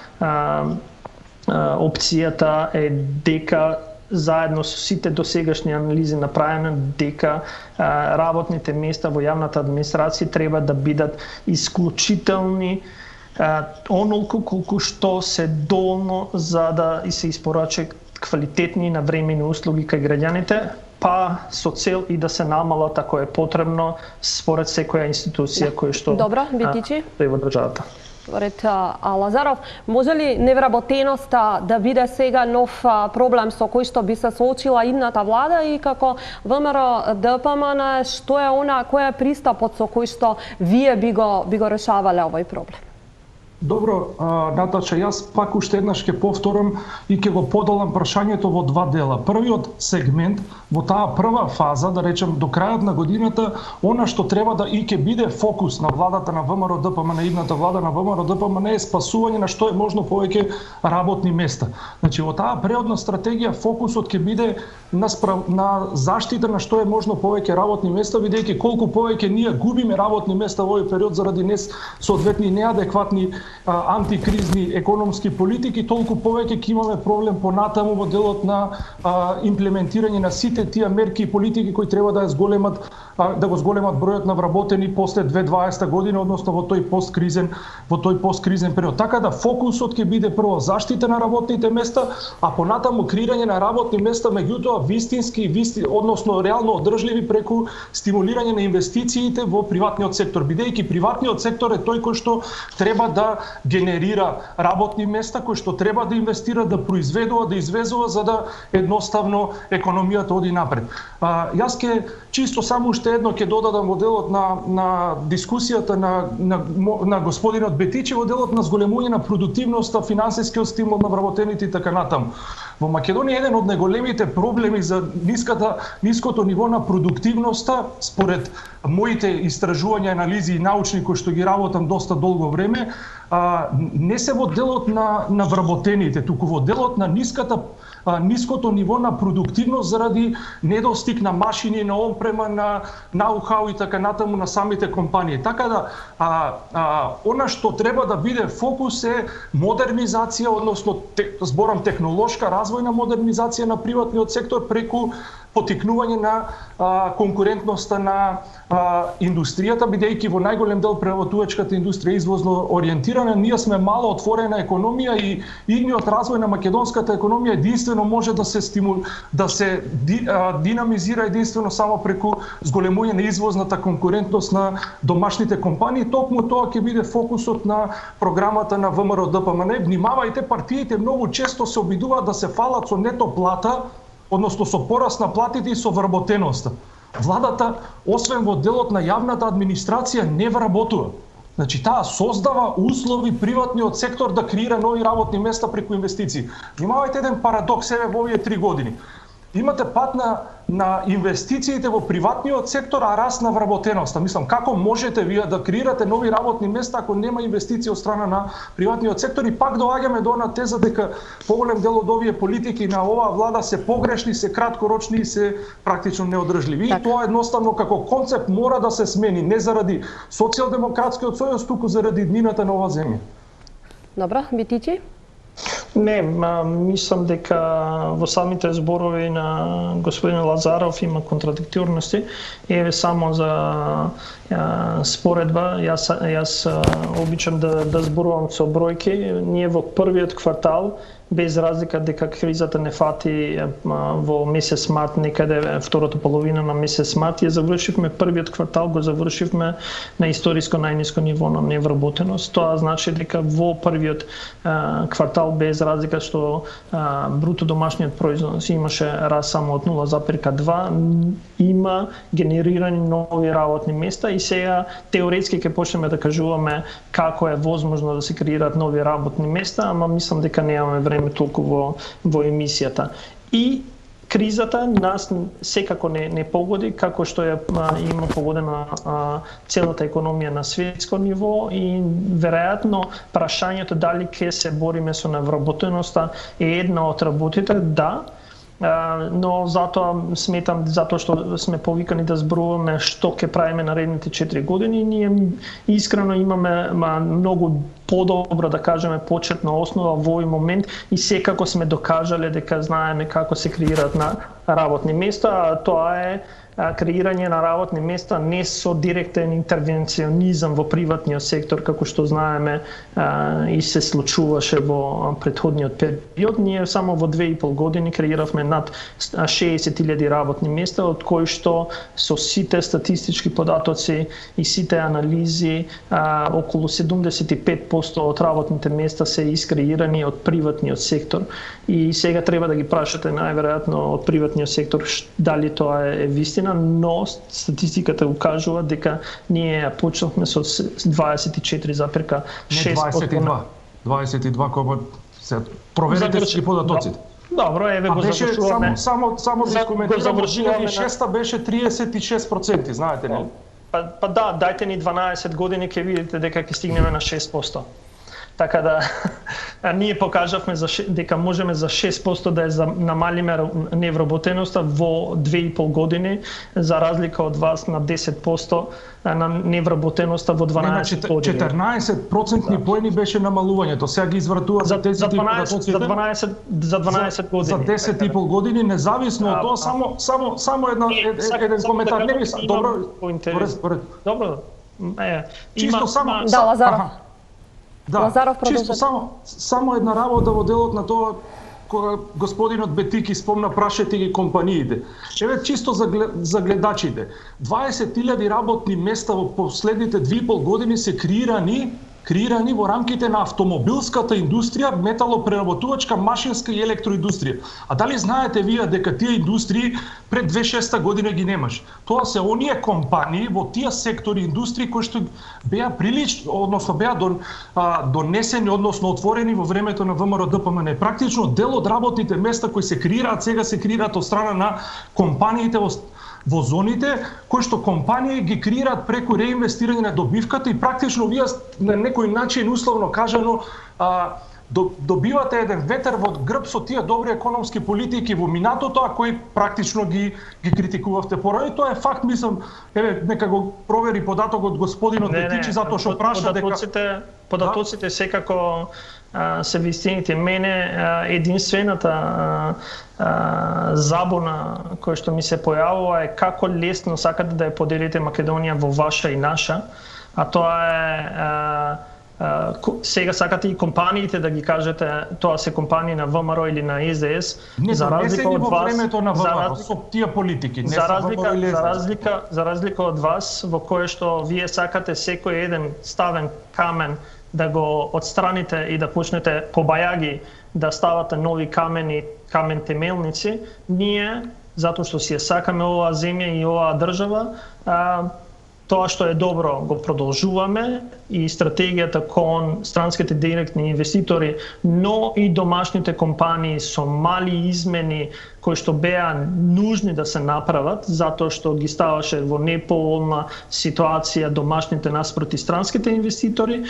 опцијата е дека заедно со сите досегашни анализи направени дека работните места во јавната администрација треба да бидат исклучителни онолку колку што се доволно за да се испорачат квалитетни и навремени услуги кај граѓаните, па со цел и да се намалат ако е потребно според секоја институција која што Добро, Битичи. е во државата. Според Лазаров, може ли невработеноста да биде сега нов проблем со кој што би се соочила идната влада и како ВМРО ДПМН, што е кој е пристапот со кој што вие би го решавале овој проблем? Добро, Наташа, јас пак уште еднаш ќе повторам и ќе го поделам прашањето во два дела. Првиот сегмент, во таа прва фаза, да речем до крајот на годината, она што треба да и ќе биде фокус на владата на ВМРО ДПМН, идната влада на ВМРО ДПМН е спасување на што е можно повеќе работни места. Значи, во таа преодна стратегија фокусот ќе биде на заштита на што е можно повеќе работни места, бидејќи колку повеќе ние губиме работни места во овој период заради соодветни неадекватни антикризни економски политики, толку повеќе ќе имаме проблем понатаму во делот на имплементирање на сите тие мерки и политики кои треба да го зголемат бројот на вработени после 2020 година, односно во тој посткризен период. Така да фокусот ќе биде прво заштита на работните места, а понатаму креирање на работни места, меѓутоа вистински, односно реално одржливи преку стимулирање на инвестициите во приватниот сектор, бидејќи приватниот сектор е тој кој што треба да генерира работни места, кои што треба да инвестира, да произведува, да извезува, за да едноставно економијата оди напред. Јас ќе чисто само уште едно ќе додадам во делот на дискусијата на господинот Бетичи, во делот на зголемување на продуктивноста, финансискиот стимул на вработените и така натаму. Во Македонија еден од најголемите проблеми за ниското ниво на продуктивноста, според моите истражувања, анализи и научни кои што ги работам доста долго време, не се во делот на вработените, туку во делот на ниското ниво на продуктивност заради недостиг на машини, на опрема, на ноу-хау и така натаму на самите компании. Така да, она што треба да биде фокус е модернизација, односно зборам технолошка развојна модернизација на приватниот сектор преку потикнување на конкурентноста на индустријата, бидејќи во најголем дел преработувачката индустрија е извозно ориентирана. Ние сме мало отворена економија и идниот развој на македонската економија единствено може да се динамизира единствено само преку зголемување на извозната конкурентност на домашните компании. Токму тоа ќе биде фокусот на програмата на ВМРО ДПМН. Внимавајте, партиите многу често се обидуваат да се фалат со нето плата, односно со пораст на платите и со вработеноста. Владата, освен во делот на јавната администрација, не вработува. Значи, таа создава услови приватниот сектор да креира нови работни места преку инвестиции. Внимавајте еден парадокс еве во овие 3 години. Имате пат на инвестициите во приватниот сектор, а раст на вработеноста. Мислам, како можете вие да креирате нови работни места ако нема инвестиции од страна на приватниот сектор? И пак доаѓаме до она теза дека поголем дел од овие политики на оваа влада се погрешни, се краткорочни и се практично неодржливи. И тоа едноставно како концепт мора да се смени, не заради социјалдемократскиот сојуз, туку заради иднината на оваа земја. Добро, Битичи? Не, мислам дека во самите зборови на господин Лазаров има контрадикторности. Еве само за споредба, јас обичам да зборувам со бројки. Ние во првиот квартал, без разлика дека кризата не фати во месец март, некаде втората половина на месец март, ја завршивме првиот квартал, го завршивме на историско најниско ниво на невработеност. Тоа значи дека во првиот квартал, без разлика што бруто домашниот производ имаше раст само од 0,2, има генерирани нови работни места и сега теоретски ќе почнеме да кажуваме како е возможно да се креираат нови работни места, ама мислам дека немаме време толку во емисијата. И кризата нас секако не погоди, како што има погодена целата економија на светско ниво и веројатно прашањето дали ќе се бориме со невработеноста е една од работите, да, но затоа сметам, затоа што сме повикани да зборуваме што ќе правиме наредните 4 години, ние искрено имаме многу подобра, да кажеме, почетна основа во овој момент и секако сме докажале дека знаеме како се креираат на работни места, а тоа е креирање на работни места не со директен интервенционизам во приватниот сектор, како што знаеме и се случуваше во претходниот период. Ние само во 2,5 години креиравме над 60.000 работни места, од кои што со сите статистички податоци и сите анализи околу 75% од работните места се искреирани од приватниот сектор. И сега треба да ги прашате најверојатно од приватниот сектор дали тоа е вистина, но статистиката укажува дека ние почнавме со 24,6%. 22, се проверете си податоците. Добро, еве го завршуваме. Само да искоментирам, 2006 беше 36%, знаете ли? Па да, дајте ни 12 години ќе видите дека ќе стигнеме на 6%. Така да ние покажавме дека можеме за 6% да ја намалиме невработеноста во 2,5 години, за разлика од вас на 10% на невработеноста во 12 години. 14% поени беше намалувањето. Сега ги извратуваат за тези тип податоците. За 12 години. За 10,5 години, независно од тоа, само еден коментар. Не ми добро. Чисто само... Да, Лазаров. Да, Лазаров, чисто само една работа во делот на тоа кога господинот Бетики спомна прашете ги компаниите. Еве чисто за гледачите. 20.000 работни места во последните 2,5 години се креирани во рамките на автомобилската индустрија, металопреработувачка, машинска и електроиндустрија. А дали знаете вие дека тие индустрии пред 2006 година ги немаш? Тоа се оние компании во тие сектори индустрии кои што беа односно беа донесени, односно отворени во времето на ВМРО ДПМН. Практично дел од работните места кои се креираат сега се креираат од страна на компаниите во зоните, кои што компании ги креираат преку реинвестирање на добивката и практично вие на некој начин, условно кажано, добивате еден ветер во грб со тие добри економски политики во минатото, а кои практично ги критикувавте поради. Тоа е факт, мислам, еве нека го провери податокот господинот Бетичи, затоа што праша дека податоците секако се вистините. Мене единствената забуна која што ми се појавува е како лесно сакате да ја поделите Македонија во ваша и наша, а тоа е сега сакате и компаниите да ги кажете тоа се компании на ВМРО или на СДС, за разлика од вас, времето на ВМРО со тие политики, не за разлика од вас, во кое што вие сакате секој еден ставен камен да го отстраните и да почнете по бајаги да ставате нови камен темелници, ние, затоа што си ја сакаме оваа земја и оваа држава, тоа што е добро го продолжуваме и стратегијата кон странските директни инвеститори, но и домашните компании со мали измени кои што беа нужни да се направат, затоа што ги ставаше во неповолна ситуација домашните наспроти странските инвеститори,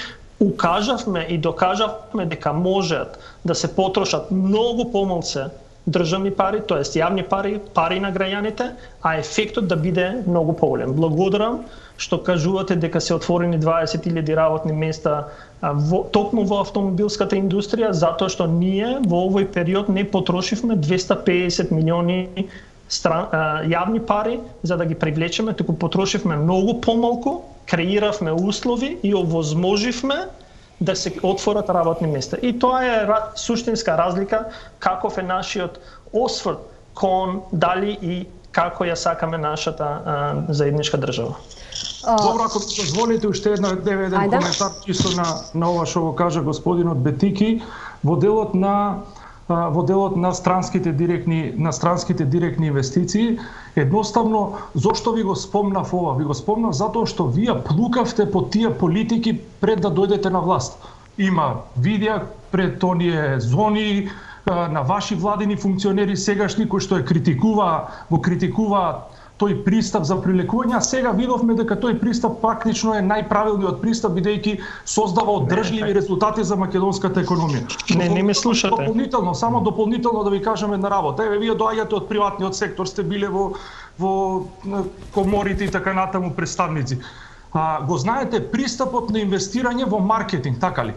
укажавме и докажавме дека можат да се потрошат многу помалку државни пари, тоест јавни пари на граѓаните, а ефектот да биде многу поголем. Благодарам што кажувате дека се отворени 20.000 работни места токму во автомобилската индустрија, затоа што ние во овој период не потрошивме 250 милиони јавни пари за да ги привлечеме, туку потрошивме многу помалку, креиравме услови и овозможивме да се отворат работни места. И тоа е суштинска разлика каков е нашиот осврт кон дали и како ја сакаме нашата заедничка држава. Добро, ако дозволите уште еден коментар чисто на ова што го кажа господинот Бетики во делот на странските директни инвестиции. Едноставно, зошто ви го спомнав ова? Ви го спомнав затоа што вие плукавте по тие политики пред да дојдете на власт. Има видеа пред оние зони на ваши владини функционери сегашни кои што го критикуваат тој пристап за прилекување, а сега видовме дека тој пристап практично е најправилниот пристап, бидејќи создава одржливи резултати за македонската економија. Не ме слушате. Само дополнително да ви кажам една работа. Еве, вие доаѓате од приватниот сектор, сте биле во коморите и така натаму представници. Го знаете пристапот на инвестирање во маркетинг, така ли?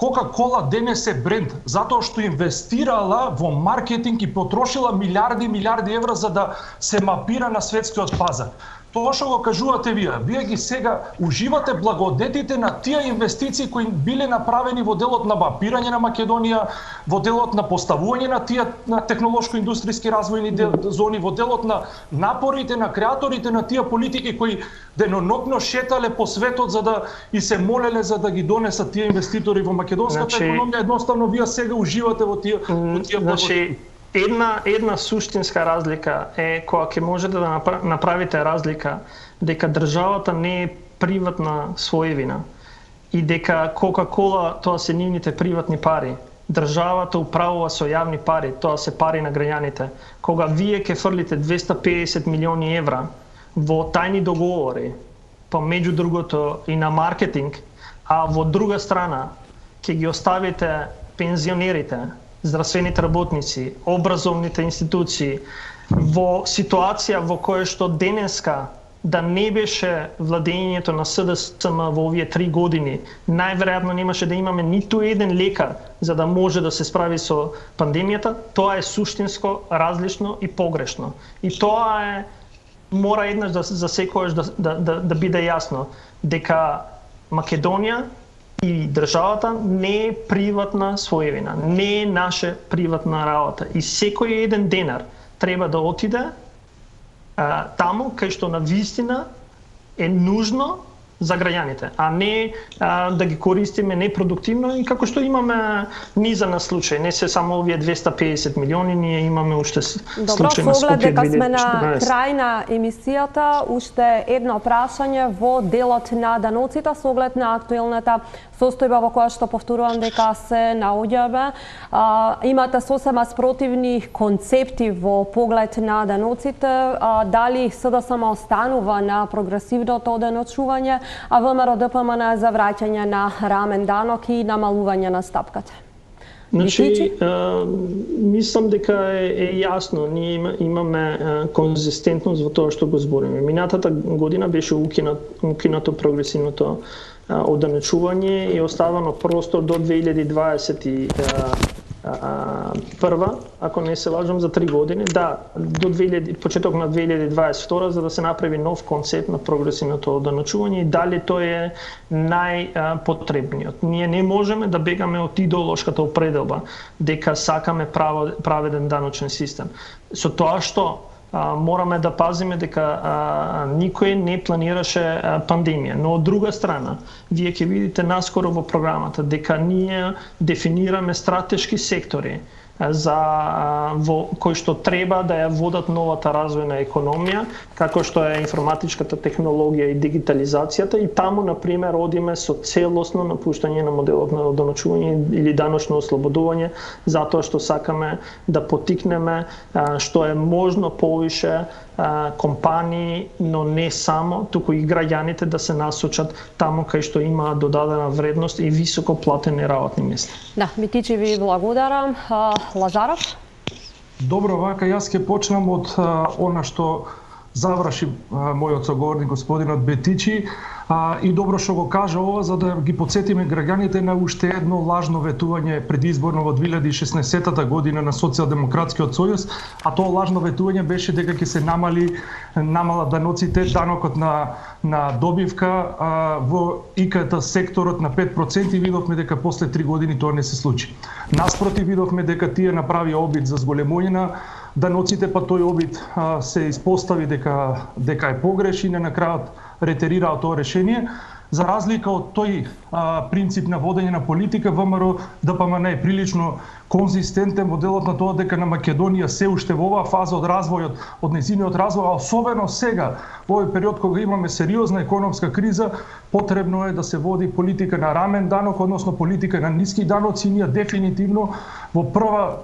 Кока-кола денес е бренд, затоа што инвестирала во маркетинг и потрошила милиарди евра за да се мапира на светскиот пазар. Тоа што го кажувате вие ги сега уживате благодетите на тие инвестиции кои биле направени во делот на мапирање на Македонија, во делот на поставување на тие на технолошко-индустријски развојни зони, во делот на напорите на креаторите на тие политики кои денонокно шетале по светот за да и се молеле за да ги донесат тие инвеститори во македонската економија. Едноставно вие сега уживате во тие благодети. Една суштинска разлика е кога ќе можете да направите разлика дека државата не е приватна своевина и дека Кока-кола тоа се нивните приватни пари. Државата управува со јавни пари, тоа се пари на граѓаните. Кога вие ќе фрлите 250 милиони евра во тајни договори, па меѓу другото и на маркетинг, а во друга страна ќе ги оставите пензионерите, здравствените работници, образовните институции во ситуација во која што денеска да не беше владењето на СДСМ во овие 3 години, најверојатно немаше да имаме ниту еден лекар за да може да се справи со пандемијата, тоа е суштинско, различно и погрешно. И тоа мора еднаш за секојаш да биде јасно дека Македонија и државата не е приватна своевина, не е наша приватна работа. И секој еден денар треба да отиде таму кај што навистина е нужно за граѓаните, а не да ги користиме непродуктивно и како што имаме низа на случаи. Не се само овие 250 милиони, ние имаме уште случаи на Скопје 2014. Добро, со оглед дека сме на крај на емисијата, уште едно прашање во делот на даноците со оглед на актуелната состојба во која што повторувам дека се наоѓаме. Имате сосема спротивни концепти во поглед на даноците. Дали СДСМ останува на прогресивното оденочување, а ВМРО ДПМН за враќање на рамен данок и намалување на стапката? Значи, мислам дека е јасно, ние имаме конзистентност во тоа што го збориме. Минатата година беше укинато прогресивното оденочување и оставано простор до 2021, ако не се лажам, за 3 години, да, до почеток на 2022, за да се направи нов концепт на прогресивното оденочување и дали тој е најпотребниот. Ние не можеме да бегаме од идеолошката определба дека сакаме праведен даночен систем. Со тоа што мораме да пазиме дека никој не планираше пандемија. Но од друга страна, вие ќе видите наскоро во програмата дека ние дефинираме стратешки сектори кои што треба да ја водат новата развојна економија, како што е информатичката технологија и дигитализацијата, и таму, например, одиме со целосно напуштање на моделот на оденочување или даночно ослободување, затоа што сакаме да поттикнеме што е можно повише компании, но не само, туку и граѓаните да се насочат таму кај што има додадена вредност и високо платени работни места. Да, Бетичи, ви благодарам. Лазаров? Добро, вака јас ќе почнам од она што заврши мојот соговорник господинот Бетичи, и добро што го кажа ова за да ги подсетиме граѓаните на уште едно лажно ветување предизборно во 2016 година на Социјалдемократскиот сојуз, а тоа лажно ветување беше дека ќе се намала даноците, данокот на добивка во ИКТ секторот на 5%, и видовме дека после 3 години тоа не се случи. Наспротив, видовме дека тие направија обид за зголемување на даноците, па тој обид се испостави дека е погрешен и на крајот ретерираа тоа решение. За разлика од тој принцип на водење на политика, ВМРО ДПМН е прилично конзистентен во делот на тоа дека на Македонија се уште во оваа фаза од развојот, од нејзиниот развој, а особено сега, во овој период кога имаме сериозна економска криза, потребно е да се води политика на рамен данок, односно политика на ниски даноци. Ние дефинитивно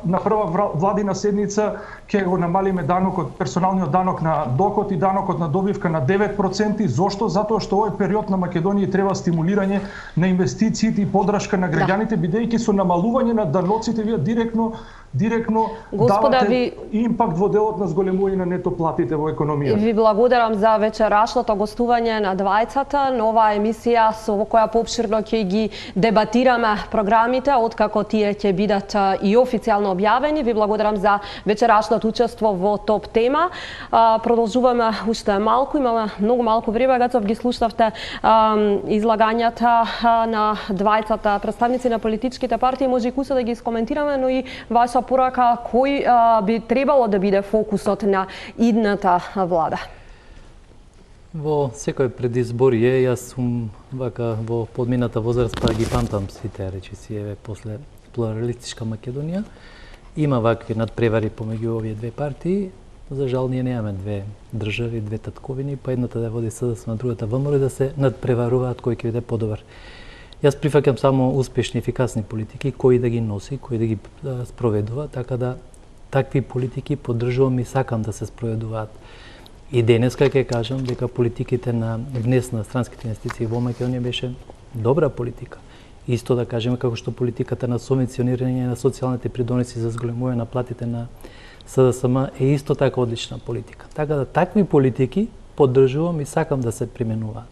на прва владина седница ќе го намалиме данокот, персоналниот данок на доход и данокот на добивка на 9%. Зошто? Затоа што овој период на Македонија треба стимулирање на инвестициите и поддршка на граѓаните, бидејќи со намалување на даноците вие директно давате импакт во делот на зголемување на нето платите во економијата. Ви благодарам за вечерашното гостување на двајцата. Нова емисија во која поопширно ќе ги дебатираме програмите, откако тие ќе бидат и официјално објавени. Ви благодарам за вечерашното учество во топ тема. Продолжуваме уште малку, имаме многу малку време. Гацов, ги слушнавте излагањата на двајцата представници на политичките партии. Може и куса да ги искоментираме, но и ваша порака кој би требало да биде фокусот на идната влада? Во секој предизборие, јас сум вака во подмината возраст, па ги памтам сите речисиеве после плуралистичка Македонија. Има вакви надпревари помеѓу овие две партии. За жал ние немаме две држави, две татковини, па едната да води СДСМ, другата ВМРО, да се надпреваруваат кој ќе биде подобар. Јас прифаќам само успешни, ефикасни политики, кои да ги носи, кои да ги спроведува, така да такви политики поддржувам и сакам да се спроведуваат. И денеска ќе кажам дека политиките на внес на странските инвестиции во Македонија беше добра политика. Исто да кажеме како што политиката на субвенционирање на социјалните придоноси за зголемување на платите на СДСМ е исто така одлична политика. Така да такви политики поддржувам и сакам да се применуваат.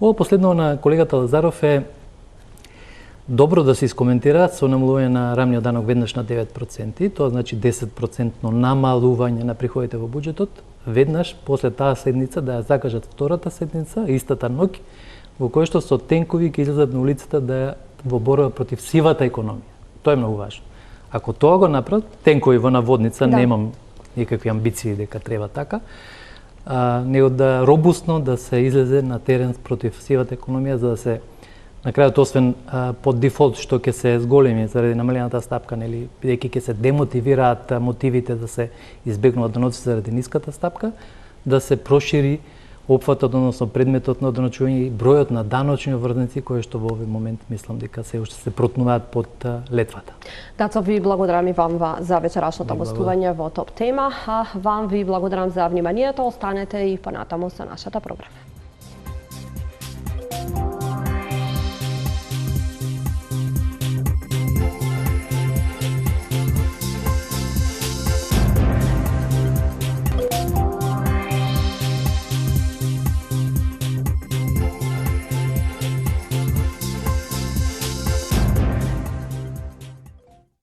Ово последно на колегата Лазаров е добро да се искоментираат со намалување на рамниот данок веднаш на 9%, тоа значи 10% намалување на приходите во буџетот, веднаш после таа седница да ја закажат втората седница, истата ноќ, во која што со тенкови ќе излезат на улицата да во борба против сивата економија. Тоа е многу важно. Ако тоа го направат, тенкови во наводница, немам никакви амбиции дека треба така, него да робустно да се излезе на терен против сивата економија, за да се на крајот, освен под дефолт што ќе се зголеми заради намалената стапка, нели, бидејќи ќе се демотивираат мотивите да се избегнуваат доноци заради ниската стапка, да се прошири опфатот, односно предметот на одоначување и бројот на даночни обврзници кои што во овој момент мислам дека се уште се протнуваат под летвата. Дацо, ви благодарам и вам за вечерашното гостување во топ тема. Вам ви благодарам за вниманието. Останете и понатаму со нашата програма.